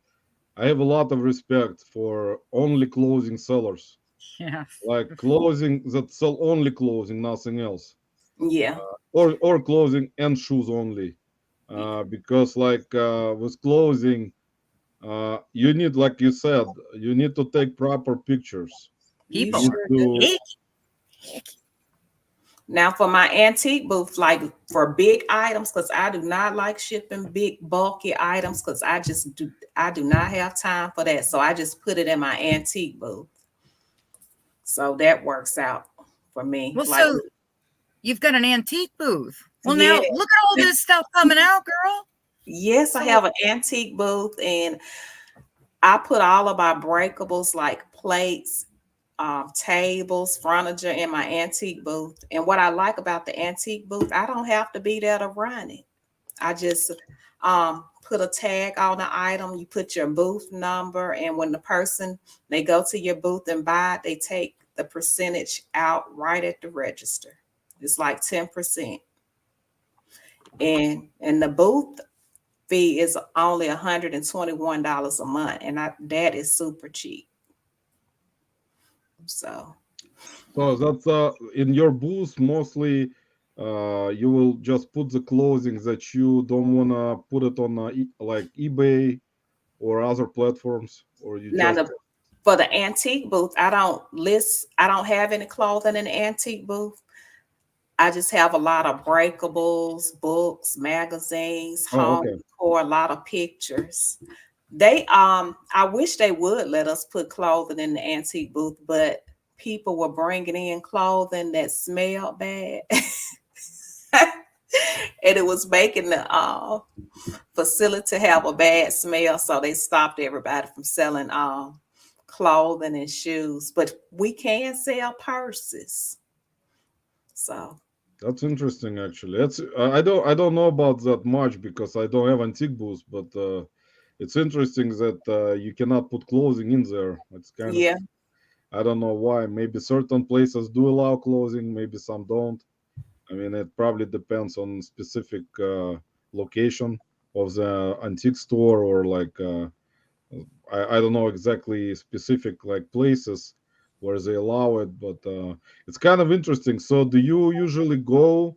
I have a lot of respect for only clothing sellers. Yeah. like clothing that sell only clothing, nothing else, Yeah. or clothing and shoes only. Because like with clothing, you need, like you said, you need to take proper pictures. You You People need are sure do. to. big. Now for my antique booth, like for big items, because I do not like shipping big bulky items, because I do not have time for that. So I just put it in my antique booth. So that works out for me. Well, Like, so you've got an antique booth. Well, yeah, now look at all this stuff coming out, girl. yes, I So have an antique booth, and I put all of my breakables like plates, tables, furniture in my antique booth. And what I like about the antique booth, I don't have to be there to run it. I just put a tag on the item. You put your booth number, and when the person they go to your booth and buy it, they take the percentage out right at the register. It's like 10%, and the booth fee is only $121 a month, and that is super cheap. So So that's in your booth mostly. You will just put the clothing that you don't wanna put it on like eBay or other platforms, or you now just. for the antique booth, I don't have any clothing in the antique booth. I just have a lot of breakables, books, magazines, Oh, home okay. decor, a lot of pictures. I wish they would let us put clothing in the antique booth, but people were bringing in clothing that smelled bad. And it was making the facility have a bad smell, so they stopped everybody from selling clothing and shoes. But we can sell purses. So That's interesting, actually. That's I don't know about that much because I don't have antique booths, but it's interesting that you cannot put clothing in there. It's kind of, yeah, I don't know why. Maybe certain places do allow clothing, maybe some don't. I mean, it probably depends on specific location of the antique store, or like I don't know exactly specific like places where they allow it, but it's kind of interesting. So, do you usually go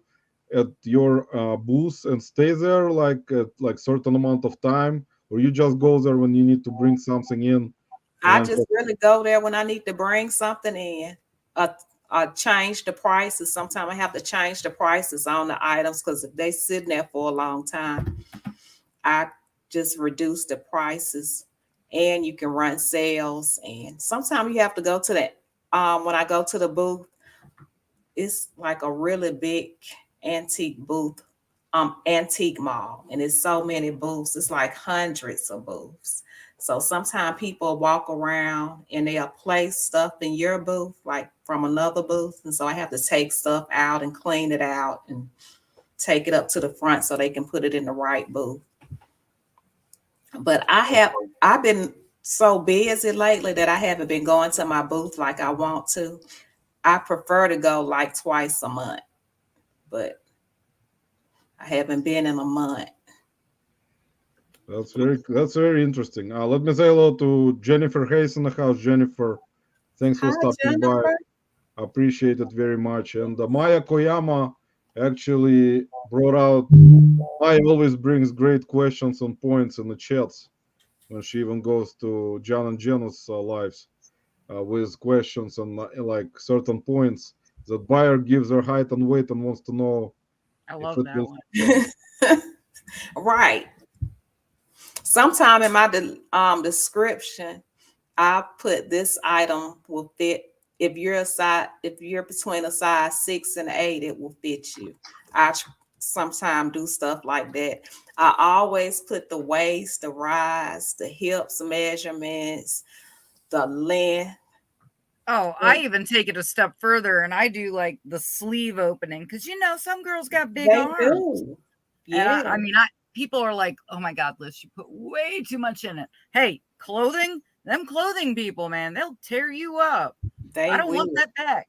at your booth and stay there like at like certain amount of time, or you just go there when you need to bring something in, I and just really go there when I need to bring something in. Uh, change the prices. Sometimes I have to change the prices on the items because if they sitting there for a long time, I just reduce the prices, and you can run sales. And sometimes you have to go to the when I go to the booth, it's like a really big antique booth, antique mall, and it's so many booths. It's like hundreds of booths. So sometimes people walk around and they'll place stuff in your booth, like from another booth, and so I have to take stuff out and clean it out and take it up to the front so they can put it in the right booth. But I've been so busy lately that I haven't been going to my booth like I want to. I prefer to go like twice a month, but I haven't been in a month. that's very interesting. Let me say hello to Jennifer Hayes in the house. Jennifer, thanks for Hi, stopping by. Jennifer. Appreciate it very much. And Maya Koyama actually brought out. Maya always brings great questions and points in the chats when she even goes to John and Jenna's lives with questions and like certain points that buyer gives her height and weight and wants to know I if love it that will. one. Right. Sometime in my description, I put this item will fit. If you're between a size 6 and 8, it will fit you. I sometimes do stuff like that. I always put the waist, the rise, the hips measurements, the length. Oh, I even take it a step further and I do like the sleeve opening because some girls got big They arms. do. And Yeah, people are like, oh my God, Liz, you put way too much in it. Hey, them clothing people, man, they'll tear you up. I they don't want will. that back.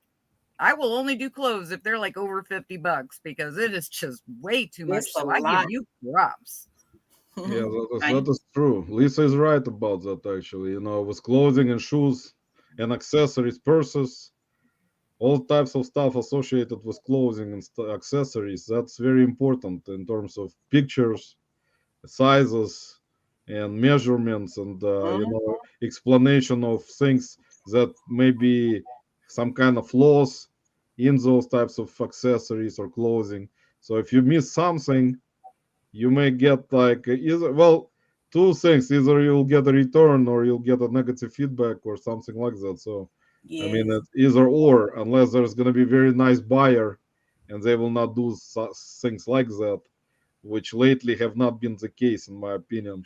I will only do clothes if they're like over $50 because it is just way too It's much. a So I give lot. you props. Yeah, that is, I, that is true. Lisa is right about that actually. With clothing and shoes, and accessories, purses, all types of stuff associated with clothing and accessories. That's very important in terms of pictures, sizes, and measurements, and Mhm. explanation of things that may be some kind of flaws in those types of accessories or clothing. So if you miss something, you may get like either, well, two things: either you'll get a return or you'll get a negative feedback or something like that. So I mean, Yes. it's either or, unless there's going to be very nice buyer and they will not do things like that, which lately have not been the case, in my opinion.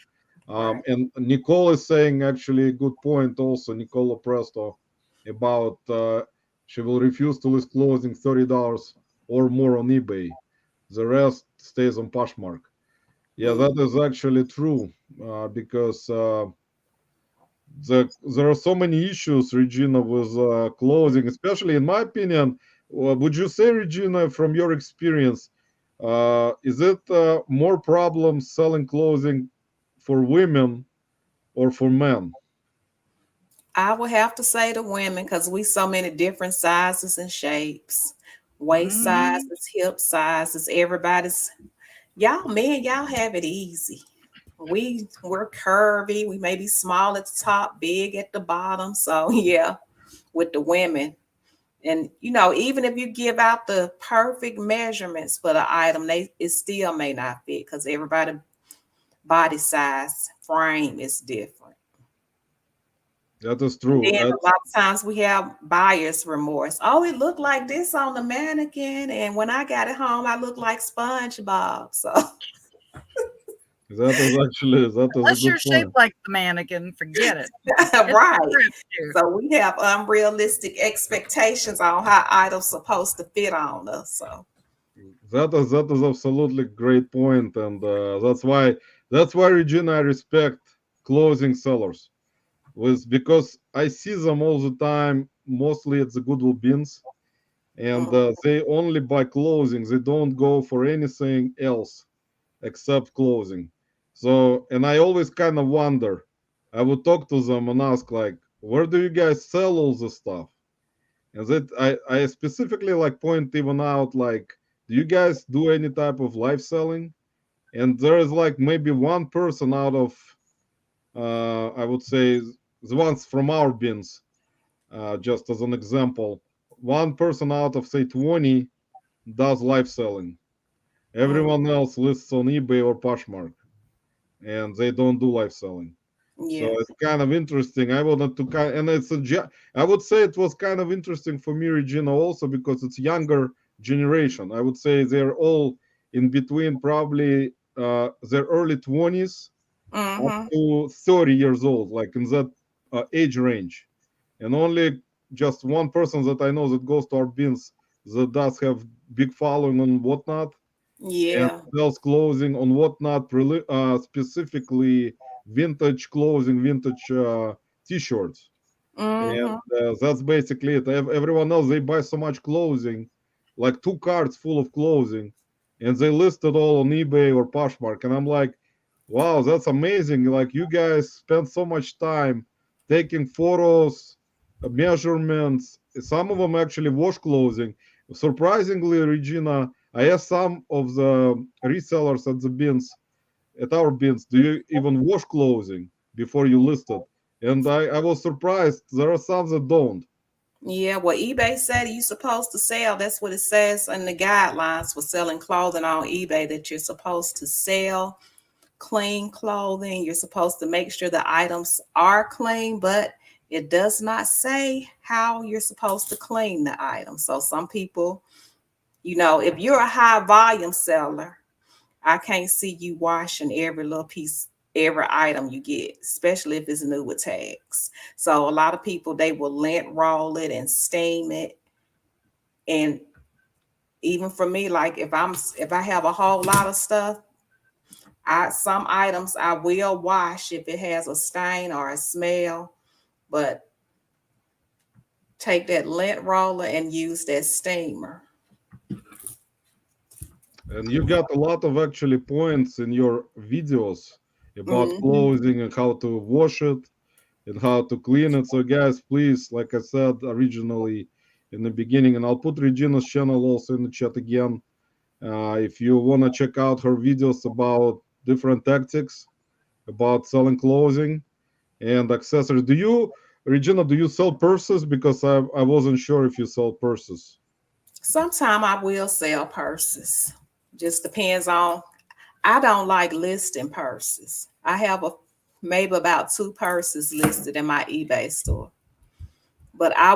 Right. And Nicole is saying actually a good point also, Nicola Presto, about she will refuse to list clothing $30 or more on eBay. The rest stays on Poshmark. Yeah, that Mm. is actually true because there are so many issues, Regina, with clothing, especially in my opinion. Would you say, Regina, from your experience, is it more problems selling clothing for women or for men? I would have to say the women because we so many different sizes and shapes, waist Hmm. sizes, hip sizes. Everybody's y'all men, y'all have it easy. We're curvy. We may be small at the top, big at the bottom. So yeah, with the women. And even if you give out the perfect measurements for the item, it still may not fit because everybody body size frame is different. That is And true. then a lot of times we have buyer's remorse. Oh, it looked like this on the mannequin, and when I got it home, I looked like SpongeBob. So That is a Unless you're good shaped point. like the mannequin, forget it. It's a right. crapshoot. So we have unrealistic expectations on how items supposed to fit on us. So That is absolutely great point, and that's why Regina, I respect clothing sellers with because I see them all the time, mostly at the Goodwill bins, and mm, they only buy clothing. They don't go for anything else except clothing. So, and I always kind of wonder. I would talk to them and ask, like, where do you guys sell all this stuff? And that I specifically like point even out, like, do you guys do any type of live selling? And there is like maybe one person out of, I would say, the ones from our bins, just as an example, one person out of say 20 does live selling. mm, Everyone else lists on eBay or Poshmark, and they don't do live selling. So yeah. it's kind of interesting. I wanted to kind, and I would say it was kind of interesting for me, Regina, also because it's younger generation. I would say they're all in between, probably their early 20s up Mm-hmm. to 30 years old, like in that age range. And only just one person that I know that goes to our bins that does have big following on whatnot and Yeah. sells clothing on whatnot, specifically vintage clothing, vintage t-shirts. And Mm-hmm. that's basically it. Everyone else, they buy so much clothing, like two carts full of clothing, and they list it all on eBay or Poshmark. And I'm like, wow, that's amazing. Like, you guys spend so much time taking photos, measurements. Some of them actually wash clothing. Surprisingly, Regina, I asked some of the resellers at the bins, at our bins, do you even wash clothing before you list it? And I was surprised. There are some that don't. Yeah, well, eBay said you're supposed to sell. That's what it says in the guidelines for selling clothing on eBay that you're supposed to sell clean clothing. You're supposed to make sure the items are clean, but it does not say how you're supposed to clean the item. So some people, if you're a high volume seller, I can't see you washing every little piece, every item you get, especially if it's new with tags. So a lot of people they will lint roll it and steam it. And even for me, like if I have a whole lot of stuff, some items I will wash if it has a stain or a smell, but take that lint roller and use that steamer. And you got a lot of actually points in your videos about Hmm. clothing and how to wash it. and how to clean it. So, guys, please, like I said originally in the beginning, and I'll put Regina's channel also in the chat again. If you want to check out her videos about different tactics about selling clothing and accessories. Do you, Regina, do you sell purses? Because I wasn't sure if you sell purses. Sometime I will sell purses. Just depends on. I don't like listing purses. I have a maybe about two purses listed in my eBay store. But I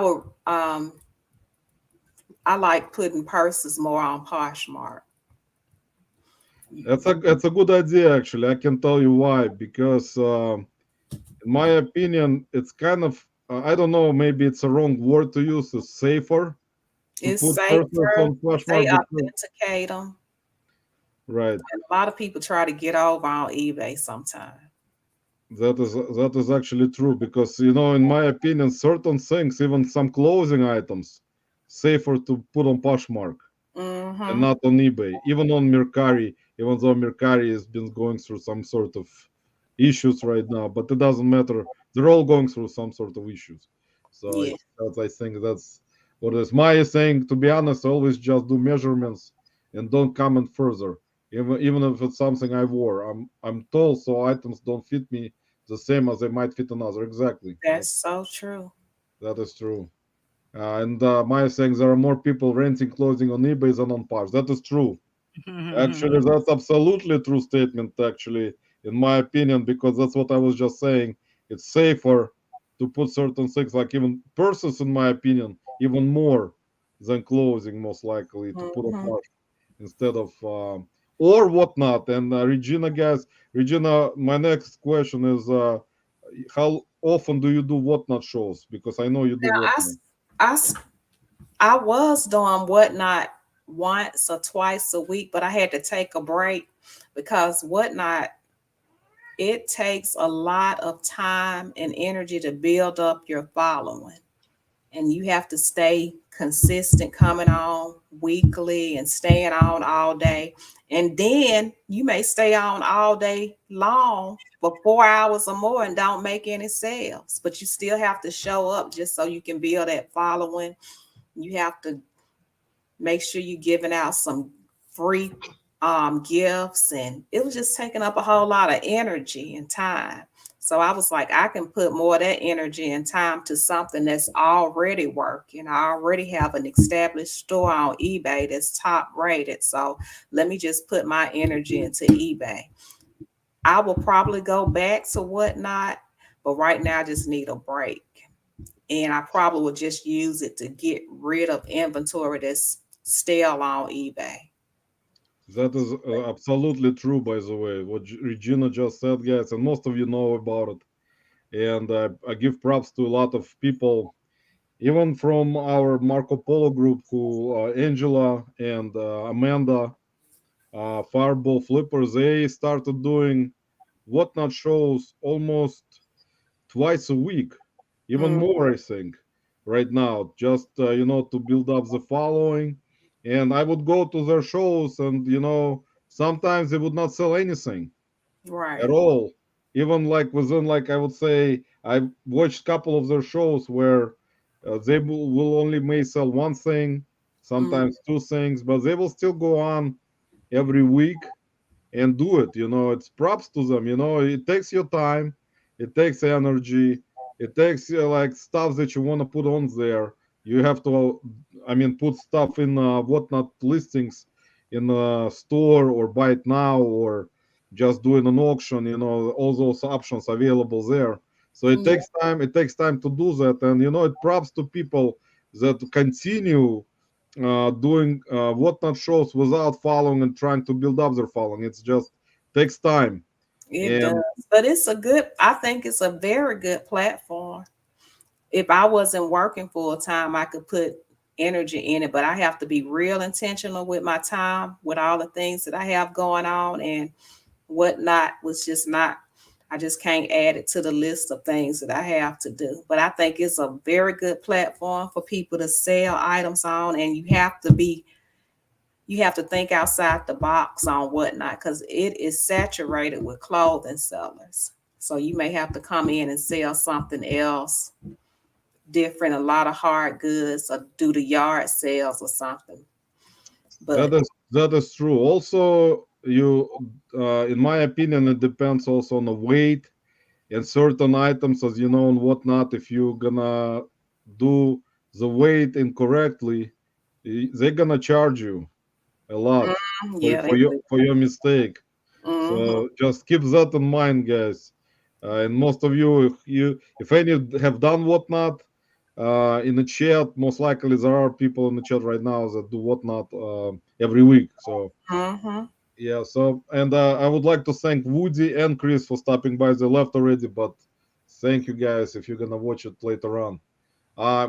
like putting purses more on Poshmark. That's a good idea, actually. I can tell you why. Because in my opinion, it's kind of I don't know. Maybe it's a wrong word to use. It's safer to It's put purses safer. on They Poshmark because authenticate them. right. And a lot of people try to get over on eBay sometimes. That is actually true because in my opinion, certain things, even some clothing items, safer to put on Poshmark and Mm-hmm. not on eBay. Even on Mercari, even though Mercari has been going through some sort of issues right now, but it doesn't matter. They're all going through some sort of issues. So Yeah, I think that's what it is. Maya saying, to be honest, always just do measurements and don't comment further. Even if it's something I wore, I'm tall, so items don't fit me the same as they might fit another. Exactly, that's so true. that is true. And Maya saying there are more people renting clothing on eBay than on Posh. That is true. Actually, that's absolutely true statement, actually, in my opinion, because that's what I was just saying. It's safer to put certain things, like even purses, in my opinion, even more than clothing, most likely, to put on Hmm. Posh instead of or whatnot. And Regina, guys, Regina, my next question is how often do you do whatnot shows? Because I know you do Now, whatnot. I s- I was doing Whatnot once or twice a week, but I had to take a break because Whatnot, it takes a lot of time and energy to build up your following. And you have to stay consistent coming on weekly and staying on all day. And then you may stay on all day long for 4 hours or more and don't make any sales, but you still have to show up just so you can build that following. You have to make sure you're giving out some free gifts, and it was just taking up a whole lot of energy and time. So I was like, I can put more of that energy and time to something that's already working. I already have an established store on eBay that's top rated. So let me just put my energy into eBay. I will probably go back to Whatnot, but right now I just need a break. And I probably would just use it to get rid of inventory that's stale on eBay. That is absolutely true, by the way, what Regina just said, guys, and most of you know about it. And I give props to a lot of people, even from our Marco Polo group, who Angela and Amanda, Fireball Flippers, they started doing whatnot shows almost twice a week, even Mm, more, I think, right now, just to build up the following. And I would go to their shows, and sometimes they would not sell anything at right. all. Even like within, like I would say, I watched a couple of their shows where they will only may sell one thing, Mm, sometimes two things, but they will still go on every week and do it. It's props to them. It takes your time, it takes energy, it takes like stuff that you want to put on there. You have to, I mean, put stuff in whatnot listings in a store, or buy it now, or just doing an auction. All those options available there. So it yeah, takes time. It takes time to do that, and it props to people that continue doing whatnot shows without following and trying to build up their following. It's just takes time. it does. And But I think it's a very good platform. If I wasn't working full time, I could put energy in it, but I have to be real intentional with my time, with all the things that I have going on. And Whatnot was just not, I just can't add it to the list of things that I have to do. But I think it's a very good platform for people to sell items on, and you have to think outside the box on Whatnot because it is saturated with clothing sellers. So you may have to come in and sell something else different, a lot of hard goods, or do the yard sales or something. That But is true. Also, in my opinion, it depends also on the weight and certain items, as you know, and whatnot. If you're gonna do the weight incorrectly, they're gonna charge you a lot yeah, they will. for your mistake. Hmm. So just keep that in mind, guys. And most of you, if any have done whatnot in the chat, most likely there are people in the chat right now that do whatnot every week. So Hmm. yeah. So and I would like to thank Woody and Chris for stopping by. They left already, but thank you guys if you're gonna watch it later on.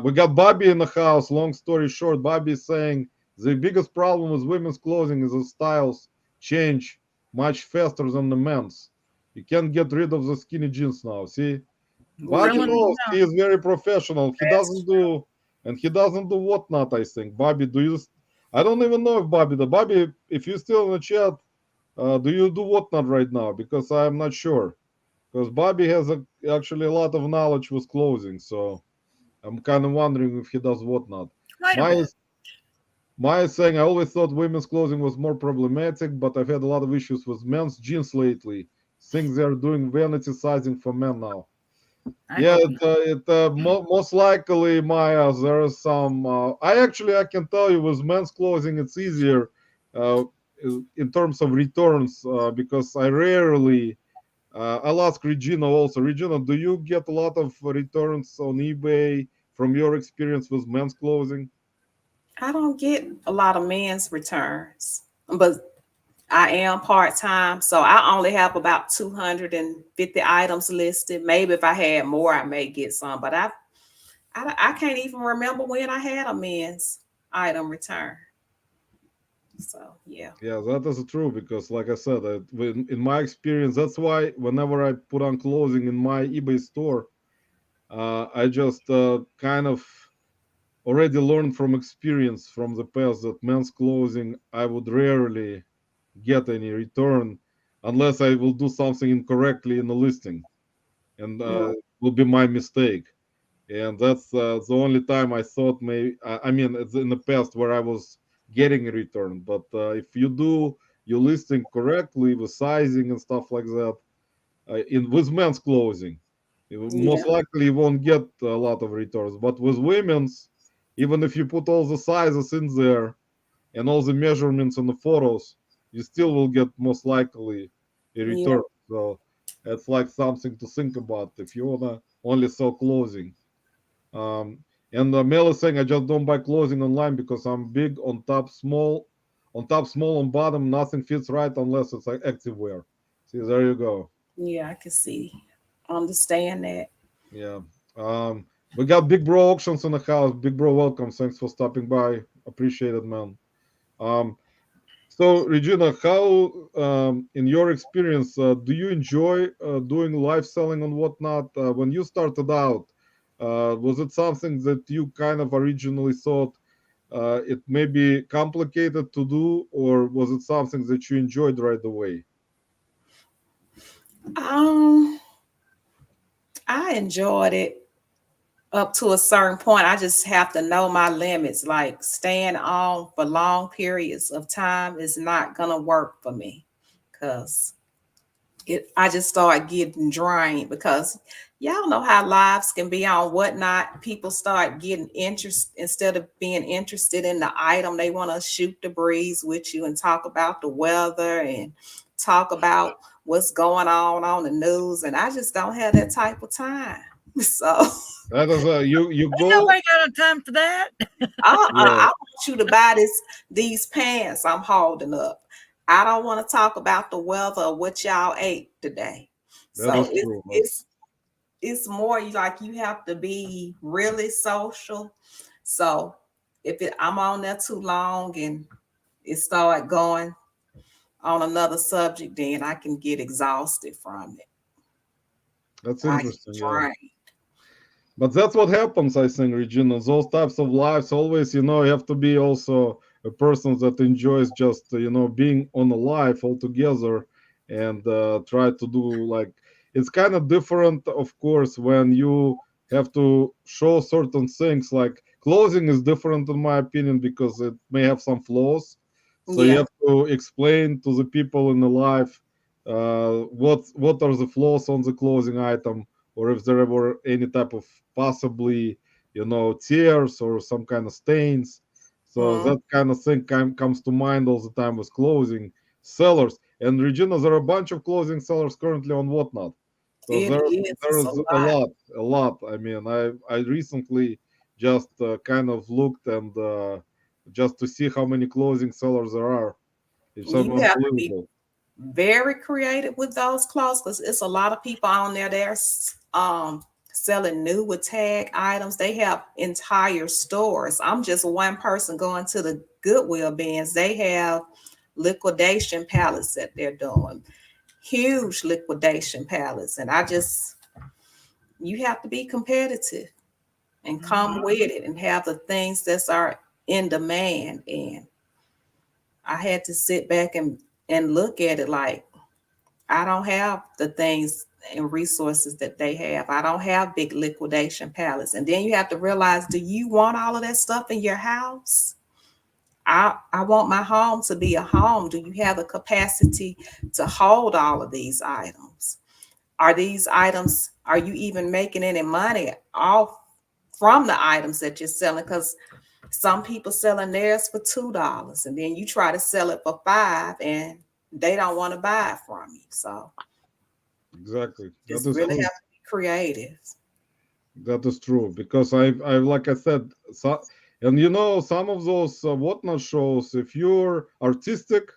We got Bobby in the house. Long story short, Bobby is saying the biggest problem with women's clothing is the styles change much faster than the men's. You can't get rid of the skinny jeans now. See, Bobby Grilling knows. me He now. is very professional. That's He doesn't do whatnot. I think Bobby. I don't even know if Bobby. The Bobby, if you're still in the chat, do you do whatnot right now? Because I'm not sure. Because Bobby has actually a lot of knowledge with clothing, so. I'm kind of wondering if he does whatnot. Quite a Maya, bit. Maya is saying, I always thought women's clothing was more problematic, but I've had a lot of issues with men's jeans lately. Think they're doing vanity sizing for men now. I Yeah, hope not. most likely, Maya, there is some. I can tell you with men's clothing, it's easier uh, in terms of returns because I'll ask Regina also. Regina, do you get a lot of returns on eBay from your experience with men's clothing? I don't get a lot of men's returns, but I am part time, so I only have about 250 items listed. Maybe if I had more, I may get some, but I can't even remember when I had a men's item return. So yeah. Yeah, that is true because, like I said, in my experience, that's why whenever I put on clothing in my eBay store, I just kind of already learned from experience from the past that men's clothing I would rarely get any return unless I will do something incorrectly in the listing, and Mm, will be my mistake. And that's the only time I thought I mean, it's in the past where I was getting a return. But if you do your listing correctly with sizing and stuff like that, in with men's clothing, yeah, most likely you won't get a lot of returns. But with women's, even if you put all the sizes in there and all the measurements in the photos, you still will get most likely a yeah, return. So it's like something to think about if you wanna only sell clothing. Um, and Mel is saying, I just don't buy clothing online because I'm big on top, small on bottom. Nothing fits right unless it's like active wear. See, there you go. yeah. I can see, understand that. Yeah. We got Big Bro auctions in the house. Big Bro, welcome. Thanks for stopping by. Appreciate it, man. Um, so, Regina, how, in your experience, do you enjoy doing live selling and whatnot? When you started out, was it something that you kind of originally thought it may be complicated to do, or was it something that you enjoyed right away? Um, I enjoyed it up to a certain point. I just have to know my limits. Like staying on for long periods of time is not gonna work for me because I just start getting drained because y'all know how lives can be on whatnot. People start getting interest instead of being interested in the item. They want to shoot the breeze with you and talk about the weather and talk about what's going on the news. And I just don't have that type of time. So That is you Ain't go. nobody got time for that. Yeah, I want you to buy these pants I'm holding up. I don't want to talk about the weather or what y'all ate today. that So is true. it's more like you have to be really social. So I'm on there too long and it start going on another subject, then I can get exhausted from it. That's I get interesting. Yeah. drained. But that's what happens, I think, Regina. Those types of lives always, you have to be also a person that enjoys just, being on a life altogether and try to do like it's kind of different, of course, when you have to show certain things. Like clothing is different in my opinion because it may have some flaws, so you Yeah. have to explain to the people in the life what are the flaws on the clothing item, or if there were any type of possibly, tears or some kind of stains. So Mm, that kind of thing comes to mind all the time with clothing sellers. And Regina, there are a bunch of clothing sellers currently on Whatnot. So it there is. It's a there's a lot. lot, a lot. I mean, I recently just kind of looked and just to see how many clothing sellers there are. It's You have to be unbelievable. very creative with those clothes because it's a lot of people on there. They're selling new with tag items. They have entire stores. I'm just one person going to the Goodwill bins. They have liquidation pallets that they're doing, huge liquidation pallets, and you have to be competitive and come with it and have the things that are in demand. And I had to sit back and look at it like I don't have the things and resources that they have. I don't have big liquidation pallets. And then you have to realize, do you want all of that stuff in your house? I want my home to be a home. Do you have the capacity to hold all of these items? Are you even making any money off from the items that you're selling? Because some people selling theirs for $2, and then you try to sell it for 5, and they don't want to buy it from you. So Exactly. That just is really have true. to be creative. That is true because I like I said, and some of those Whatnot shows, if you're artistic,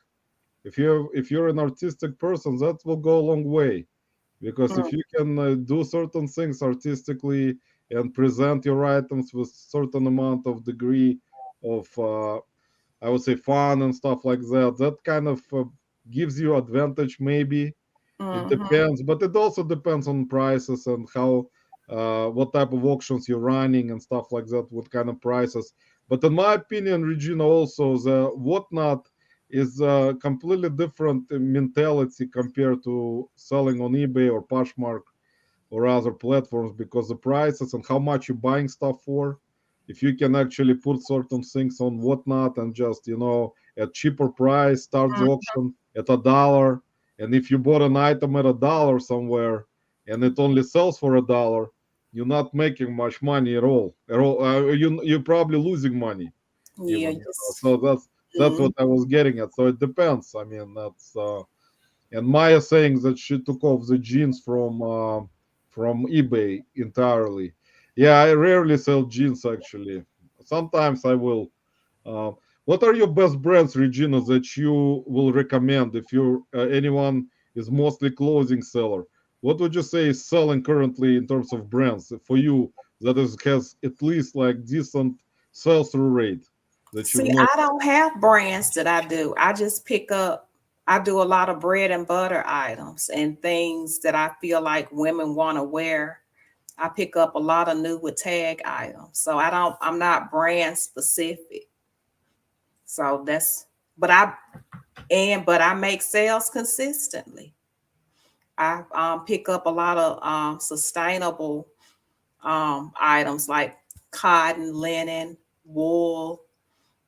if you're an artistic person, that will go a long way. Because Mm, if you can do certain things artistically and present your items with certain amount of degree of I would say fun and stuff like that, that kind of gives you advantage. Maybe it mhm. depends, but it also depends on prices and how what type of auctions you're running and stuff like that, what kind of prices. But in my opinion, Regina, also the Whatnot is a completely different mentality compared to selling on eBay or Poshmark or other platforms, because the prices and how much you're buying stuff for, if you can actually put certain things on Whatnot and just at cheaper price start the auction at $1, and if you bought an item at $1 somewhere and it only sells for $1, you're not making much money at all. You're probably losing money Yeah, even. So that's mm, what I was getting at. So it depends. I mean, that's and Maya saying that she took off the jeans from eBay entirely. Yeah, I rarely sell jeans actually. Sometimes I will. Uh, what are your best brands, Regina, that you will recommend if you anyone is mostly clothing seller? What would you say is selling currently in terms of brands for you that has at least like decent sales through rate that you've see, not? I don't have brands that I do. I do a lot of bread and butter items and things that I feel like women want to wear. I pick up a lot of new with tag items. So I'm not brand specific. So but I make sales consistently. I pick up a lot of sustainable items like cotton, linen, wool,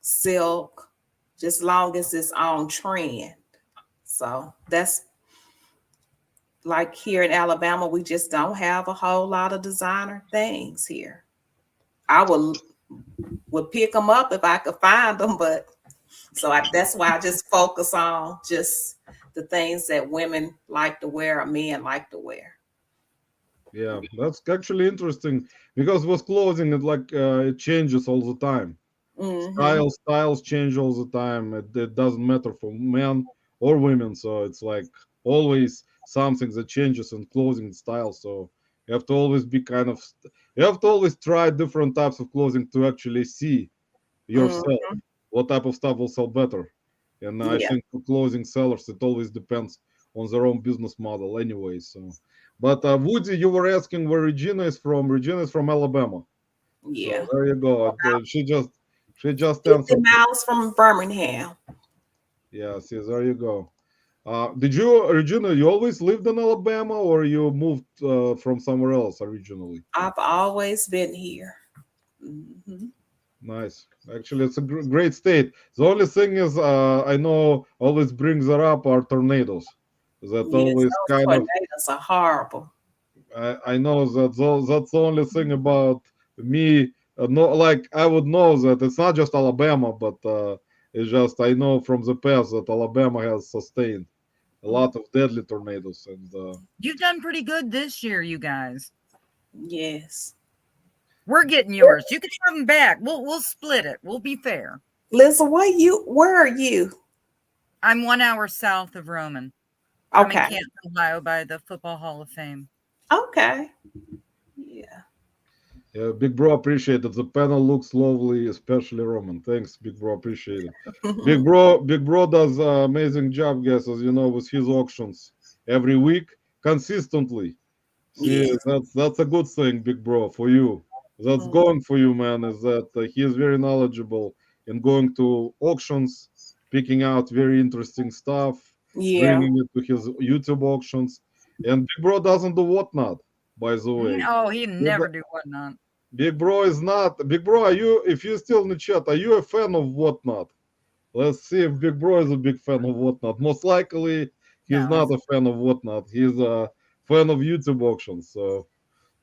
silk, just long as it's on trend. So that's like here in Alabama, we just don't have a whole lot of designer things here. I would pick them up if I could find them, but that's why I just focus on just the things that women like to wear or men like to wear. Yeah, that's actually interesting because with clothing, it changes all the time. Mm-hmm. Styles change all the time. It doesn't matter for men or women. So it's like always something that changes in clothing style. So you have to always be you have to always try different types of clothing to actually see Mm, yourself what type of stuff will sell better. And I yeah, think for clothing sellers, it always depends on their own business model anyway. So, but Woody, you were asking where Regina is from. Regina is from Alabama. So yeah. there you go. She just 50 answered. miles from Birmingham. Yeah, see, there you go. Did you, Regina? You always lived in Alabama, or you moved from somewhere else originally? I've always been here. Hmm. Nice. Actually, it's a great state. The only thing is, I know always brings it up are tornadoes. That Yes, always those kind of, tornadoes are horrible. I know that that's the only thing about me. No, like I would know that it's not just Alabama, but it's just I know from the past that Alabama has sustained a lot of deadly tornadoes, and You've done pretty good this year, you guys. Yes. We're getting yours. You can have them back. We'll split it. We'll be fair. Lisa, where are you? I'm 1 hour south of Roman. I'm in Okay. Canton, Ohio, by the Football Hall of Fame. Okay. Yeah. yeah, Big Bro, appreciate it. The panel looks lovely, especially Roman. Thanks, Big Bro, appreciate it. Big Bro does an amazing job, guys, as you know, with his auctions every week consistently. See, Yes. that's a good thing, Big Bro, for you. That's Mm. going for you, man. Is that he is very knowledgeable in going to auctions, picking out very interesting stuff, Yeah. bringing it to his YouTube auctions. And Big Bro doesn't do whatnot, by the way. Oh, he'd Big, never do whatnot. Big Bro is not. Big Bro, are you? If you're still in the chat, are you a fan of whatnot? Let's see if Big Bro is a big fan of whatnot. Most likely, he's No, not a fan of whatnot. He's a fan of YouTube auctions. So,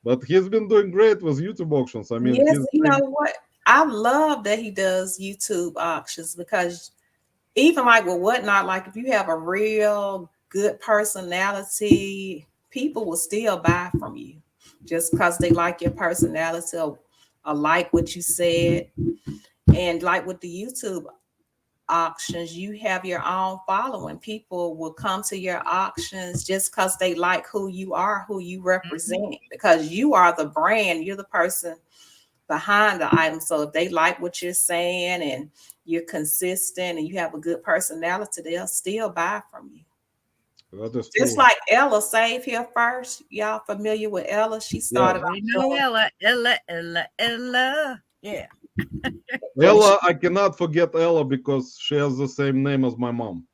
but he's been doing great with YouTube auctions. I mean, Yes, he's you doing, know what? I love that he does YouTube auctions because even like with whatnot, like if you have a real good personality, people will still buy from you just because they like your personality or like what you said. And like with the YouTube auctions, you have your own following. People will come to your auctions just because they like who you are, who you mhm. represent, because you are the brand, you're the person behind the item. So if they like what you're saying and you're consistent and you have a good personality, they'll still buy from you. that is Just true. like Ella Save Here First. Y'all familiar with Ella? She Yeah. started We off know doing Ella. Yeah. and she, Ella, I cannot forget Ella because she has the same name as my mom.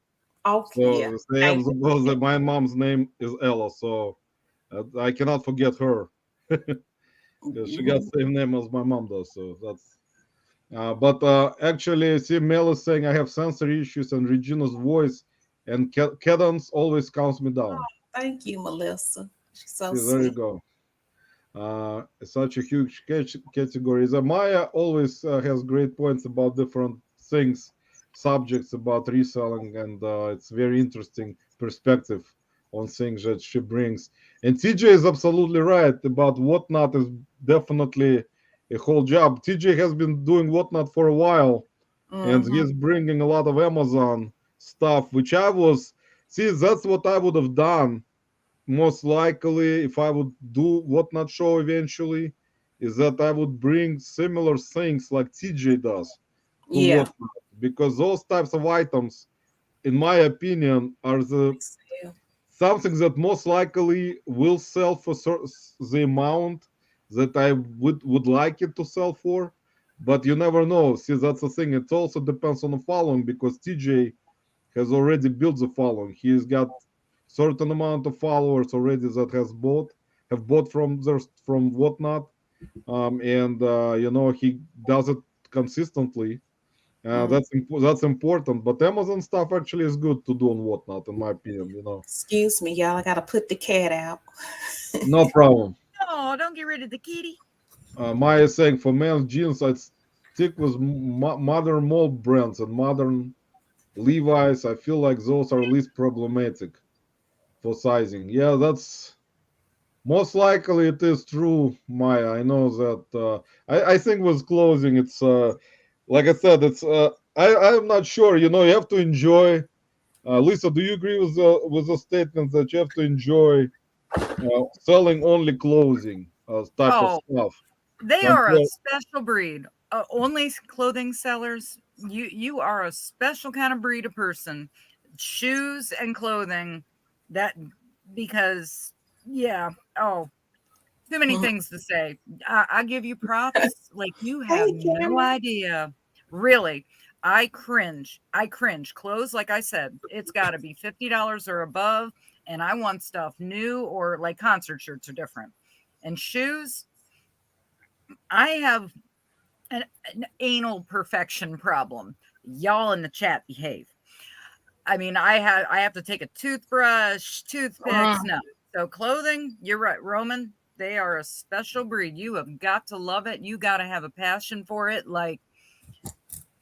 oh yeah, So they have thank my mom's name is Ella. So I cannot forget her. She got you. the same name as my mom does. So that's. But actually, see, Mel is saying I have sensory issues and Regina's voice and cadence always calms me Oh, down. thank you, Melissa. She's so See, there you sweet. go. Such a huge category. The Maya always has great points about different things, subjects about reselling, and it's very interesting perspective on things that she brings. And TJ is absolutely right about whatnot is definitely a whole job. TJ has been doing whatnot for a while, and Hmm. he's bringing a lot of Amazon stuff, which I was see. That's what I would have done most likely if I would do whatnot show eventually, is that I would bring similar things like TJ does to Yeah. whatnot, because those types of items, in my opinion, are the something that most likely will sell for the amount that I would like it to sell for. But you never know. See, that's the thing. It also depends on the following because TJ has already built the following. He's got certain amount of followers already that have bought from whatnot, and he does it consistently. Mm. That's important. But Amazon stuff actually is good to do on whatnot, in my opinion. Excuse me, y'all. I gotta put the cat out. No problem. Oh, don't get rid of the kitty. Maya is saying for men's jeans, I'd stick with modern mold brands and modern Levi's. I feel like those are least problematic for sizing. Yeah, that's most likely it is true, Maya. I know that. I think with clothing, it's like I said, it's. I'm not sure. You have to enjoy. Lisa, do you agree with the statement that you have to enjoy selling only clothing type of Oh, stuff? they are a Compared, special breed. Only clothing sellers. You are a special kind of breed of person. Shoes and clothing. That because yeah. Oh, too many things to say. I give you props like you have Hey, no Cameron. idea. Really. I cringe. I cringe. Clothes, like I said, it's got to be $50 or above. And I want stuff new, or like concert shirts are different. And shoes, I have an anal perfection problem. Y'all in the chat behave. I mean, I have to take a toothbrush, toothpicks. Mm. No. So clothing, you're right, Roman. They are a special breed. You have got to love it. You got to have a passion for it. Like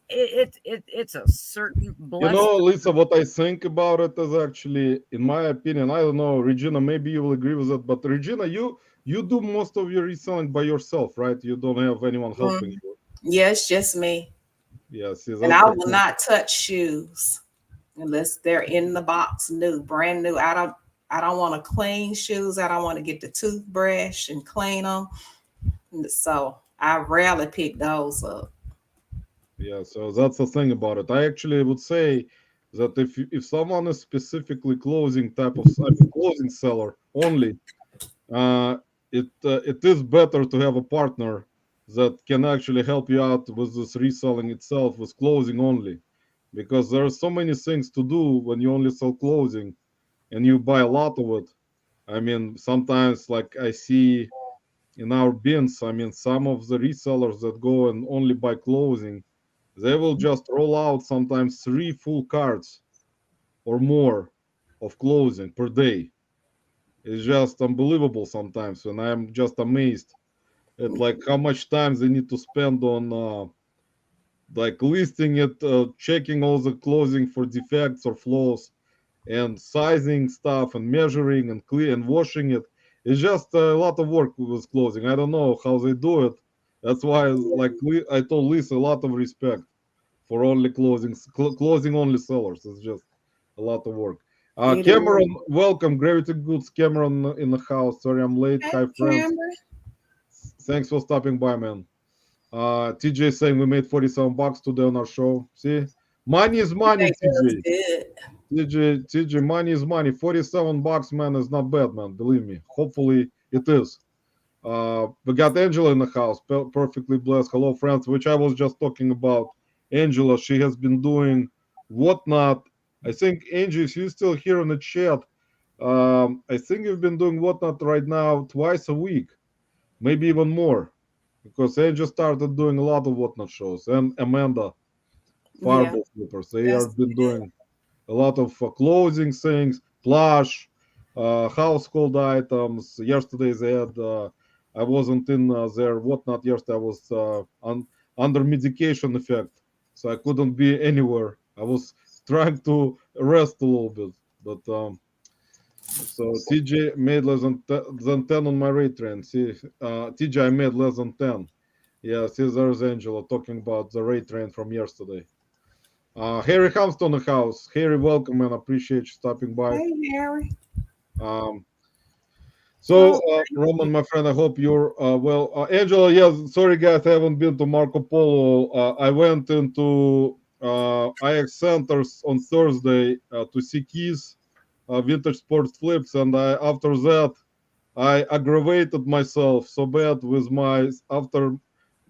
it's a certain You blessed. know, Lisa, what I think about it is actually, in my opinion, I don't know, Regina, maybe you will agree with it, but Regina, you do most of your reselling by yourself, right? You don't have anyone helping Mm. you. Yeah, it's just me. Yeah, see, And that's I the will thing. not touch shoes unless they're in the box new, brand new. I don't want to clean shoes. I don't want to get the toothbrush and clean them. So I rarely pick those up. Yeah, so that's the thing about it. I actually would say that if someone is specifically closing type of, I mean, closing seller only, uh, it is better to have a partner that can actually help you out with this reselling itself with closing only, because there are so many things to do when you only sell closing and you buy a lot of it. I mean, sometimes like I see in our bins, I mean, some of the resellers that go and only buy closing, they will just roll out sometimes three full cards or more of closing per day. It's just unbelievable sometimes, and I'm just amazed at like how much time they need to spend on like listing it, checking all the closing for defects or flaws, and sizing stuff and measuring and clean and washing it. It's just a lot of work with closing. I don't know how they do it. That's why, like I told Lisa, a lot of respect for only closing only sellers. It's just a lot of work. It is. Cameron, welcome. Gravity Goods, Cameron in the house. Sorry, I'm late. Hey, Hi, friends. Cameron. Thanks for stopping by, man. TJ saying we made 47 bucks today on our show. See, money is money, Think that's TJ. good. TJ, money is money. 47 bucks, man, is not bad, man. Believe me. Hopefully, it is. We got Angela in the house, perfectly blessed. Hello, friends, which I was just talking about. Angela, she has been doing whatnot. I think, Angie, if you're still here in the chat, I think you've been doing whatnot right now twice a week, maybe even more, because Angie started doing a lot of whatnot shows. And Amanda, Yeah, Fireball Flippers, they that's have been good. doing a lot of clothing things, plush, household items. Yesterday they had. I wasn't in their whatnot yesterday. I was under medication effect, so I couldn't be anywhere. I was trying to rest a little bit, but so TJ made less than 10 on my rate train. See, TJ, I made less than 10. Yeah, see, there's Angela talking about the rate train from yesterday. Harry Hamston in the house. Harry, welcome and appreciate you stopping by. Hey, Harry. Um, Oh, Roman, my friend, I hope you're well. Angela, yes, sorry guys, I haven't been to Marco Polo. I went into IX Centers on Thursday to see keys, vintage sports flips, and after that, I aggravated myself so bad with after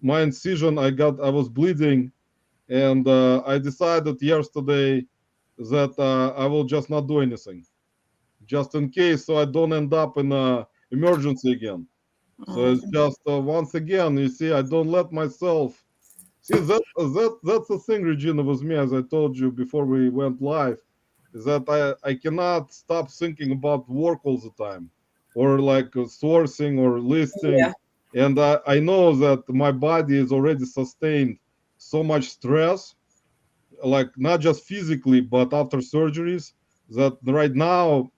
my incision. I was bleeding, and I decided yesterday that I will just not do anything, just in case, so I don't end up in a emergency again. So it's mhm. just once again, you see, I don't let myself see that's the thing, Regina, with me, as I told you before we went live, is that I cannot stop thinking about work all the time, or like sourcing or listing, Yeah. and I know that my body is already sustained so much stress, like not just physically but after surgeries, that right now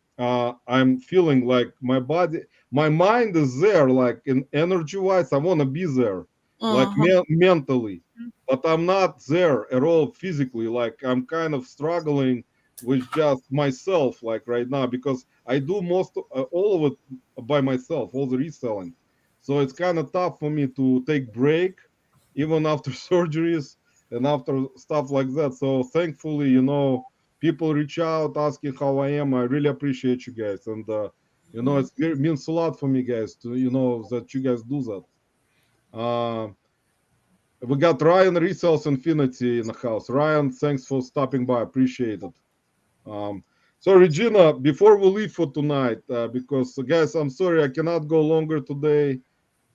I'm feeling like my mind is there, like in energy wise I want to be there, like Hmm. mentally, but I'm not there at all physically. Like I'm kind of struggling with just myself like right now, because I do all of it by myself, all the reselling. So it's kind of tough for me to take break even after surgeries and after stuff like that. So thankfully, people reach out asking how I am. I really appreciate you guys, and it means a lot for me, guys, to that you guys do that. Uh, We got Ryan Resells Infinity in the house. Ryan, thanks for stopping by. Appreciate it. Um, so Regina, before we leave for tonight, because guys, I'm sorry I cannot go longer today,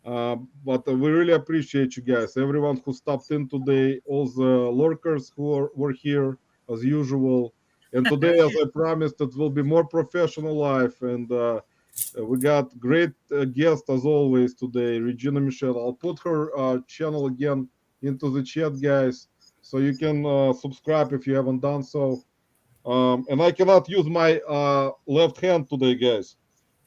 but we really appreciate you guys, everyone who stopped in today, all the lurkers were here as usual. And today, as I promised, it will be more professional life, and we got great guest as always today, Regina Michelle. I'll put her channel again into the chat, guys, so you can subscribe if you haven't done so. And I cannot use my left hand today, guys.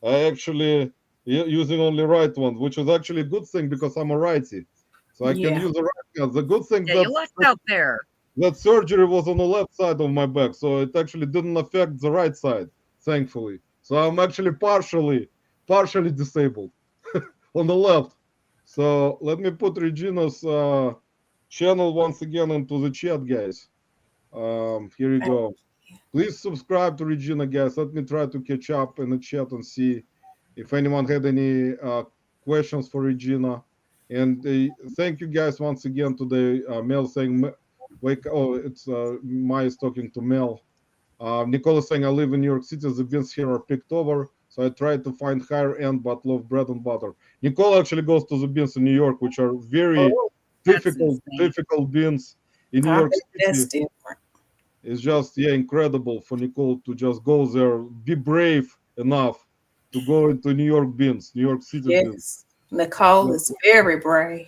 I actually using only right one, which is actually a good thing because I'm a righty, so I can Yeah. use the right hand. The good thing Yeah, that you lucked out there. that surgery was on the left side of my back, so it actually didn't affect the right side, thankfully. So I'm actually partially disabled on the left. So let me put Regina's channel once again into the chat, guys. Here you go. Please subscribe to Regina, guys. Let me try to catch up in the chat and see if anyone had any questions for Regina. And thank you guys once again today. Mel saying, "Wake." Oh, it's Maya is talking to Mel. Nicole is saying, "I live in New York City. The beans here are picked over, so I try to find higher end, but love bread and butter." Nicole actually goes to the beans in New York, which are very Oh, That's insane. difficult beans in New I York bet that's City. different. It's just incredible for Nicole to just go there, be brave enough to go into New York beans, New York City beans. Yes. Nicole Yeah, is very brave,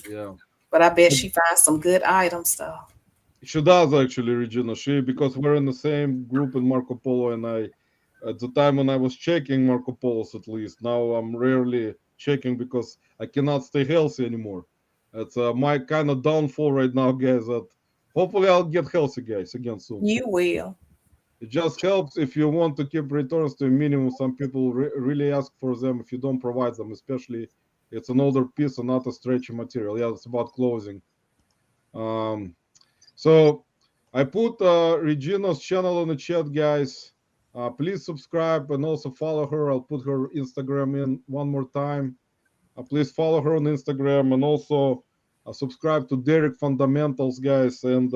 yeah. but I bet she finds some good items though. She does actually, Regina. She because we're in the same group in Marco Polo, and I at the time when I was checking Marco Polos at least. Now I'm rarely checking because I cannot stay healthy anymore. It's my kind of downfall right now, guys. That hopefully I'll get healthy, guys, again soon. You will. It just helps if you want to keep returns to a minimum. Some people really ask for them if you don't provide them, especially it's an older piece and not a stretchy material. Yeah, it's about closing. Um, so I put Regina's channel in the chat, guys. Please subscribe and also follow her. I'll put her Instagram in one more time. Please follow her on Instagram and also subscribe to Derek Fundamentals, guys. And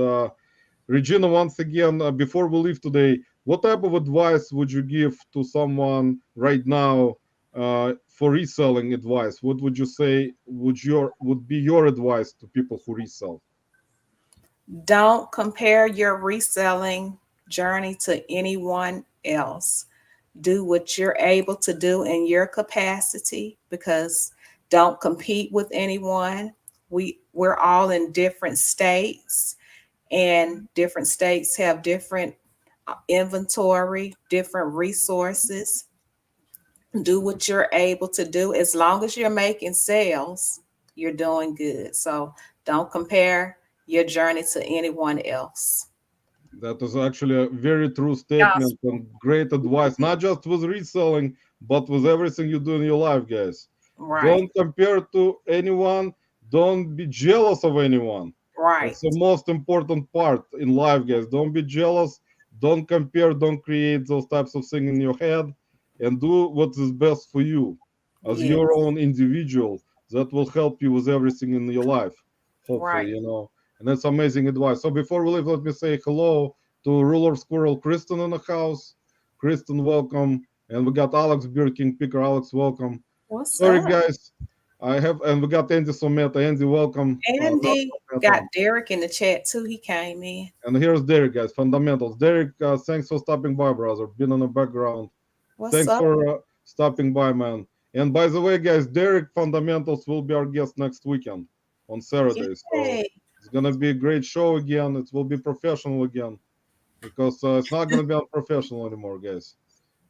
Regina, once again, before we leave today, what type of advice would you give to someone right now for reselling advice? What would you say would be your advice to people who resell? Don't compare your reselling journey to anyone else. Do what you're able to do in your capacity, because don't compete with anyone. We're all in different states, and different states have different inventory, different resources. Do what you're able to do. As long as you're making sales, you're doing good. So don't compare your journey to anyone else. That is actually a very true Gospel. statement and great advice, not just with reselling, but with everything you do in your life, guys. Right, Don't compare to anyone. Don't be jealous of anyone. right. That's the most important part in life, guys. Don't be jealous. Don't compare. Don't create those types of things in your head, and do what is best for you as Yes, your own individual. That will help you with everything in your life, hopefully, right. And that's amazing advice. So before we leave, let me say hello to Ruler Squirrel Kristen in the house. Kristen, welcome. And we got Alex Beer King Picker. Alex, welcome. What's Sorry, up? guys. And we got Andy Someta. Andy, welcome. Andy Someta. got Derek in the chat too. He came in. And here's Derek, guys. Fundamentals. Derek, thanks for stopping by, brother. Been on the background. What's Thanks up? for stopping by, man. And by the way, guys, Derek Fundamentals will be our guest next weekend on Saturday. So Yay. it's gonna be a great show again. It will be professional again because it's not gonna be unprofessional anymore, guys.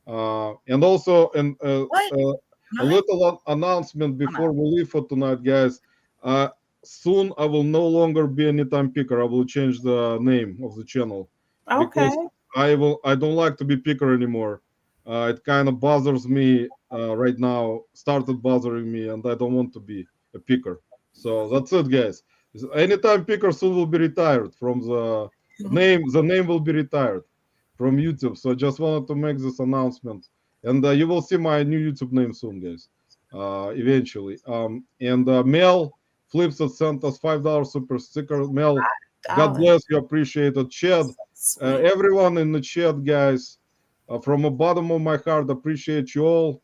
And also, What? a Mine? little announcement I'm before out. we leave for tonight, guys. Uh, Soon I will no longer be Anytime Picker. I will change the name of the channel Okay. because I don't like to be picker anymore. It kind of bothers me right now. Started bothering me, and I don't want to be a picker. So that's it, guys. Anytime Picker soon will be retired from the name. The name will be retired from YouTube. So I just wanted to make this announcement, and you will see my new YouTube name soon, guys. Eventually. And Mel, Flips that sent us $5 super sticker. Mel, God Darling, bless you. Appreciate it. Chad, so sweet. everyone in the chat, guys, from the bottom of my heart, appreciate you all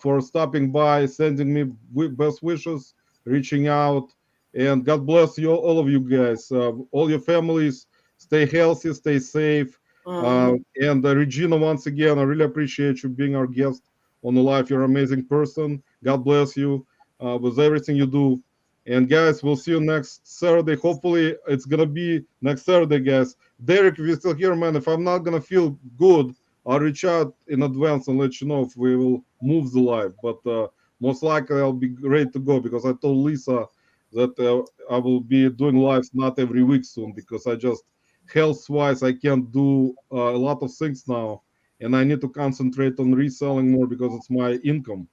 for stopping by, sending me best wishes, reaching out, and God bless you, all of you guys, all your families. Stay healthy, stay safe. Mhm. And Regina, once again, I really appreciate you being our guest on the live. You're an amazing person. God bless you with everything you do. And guys, we'll see you next Saturday. Hopefully, it's gonna be next Saturday, guys. Derek, if you're still here, man, if I'm not gonna feel good, I'll reach out in advance and let you know if we will move the live. But most likely, I'll be ready to go because I told Lisa that I will be doing lives not every week soon because I just health wise I can't do a lot of things now, and I need to concentrate on reselling more because it's my income.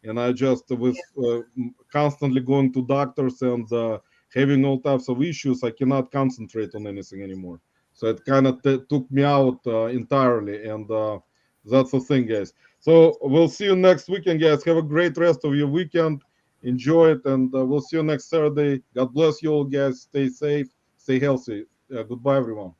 And I just with constantly going to doctors and having all types of issues, I cannot concentrate on anything anymore. So it kind of took me out entirely, and that's the thing, guys. So we'll see you next weekend, guys. Have a great rest of your weekend. Enjoy it, and we'll see you next Saturday. God bless you all, guys. Stay safe, stay healthy. Goodbye, everyone.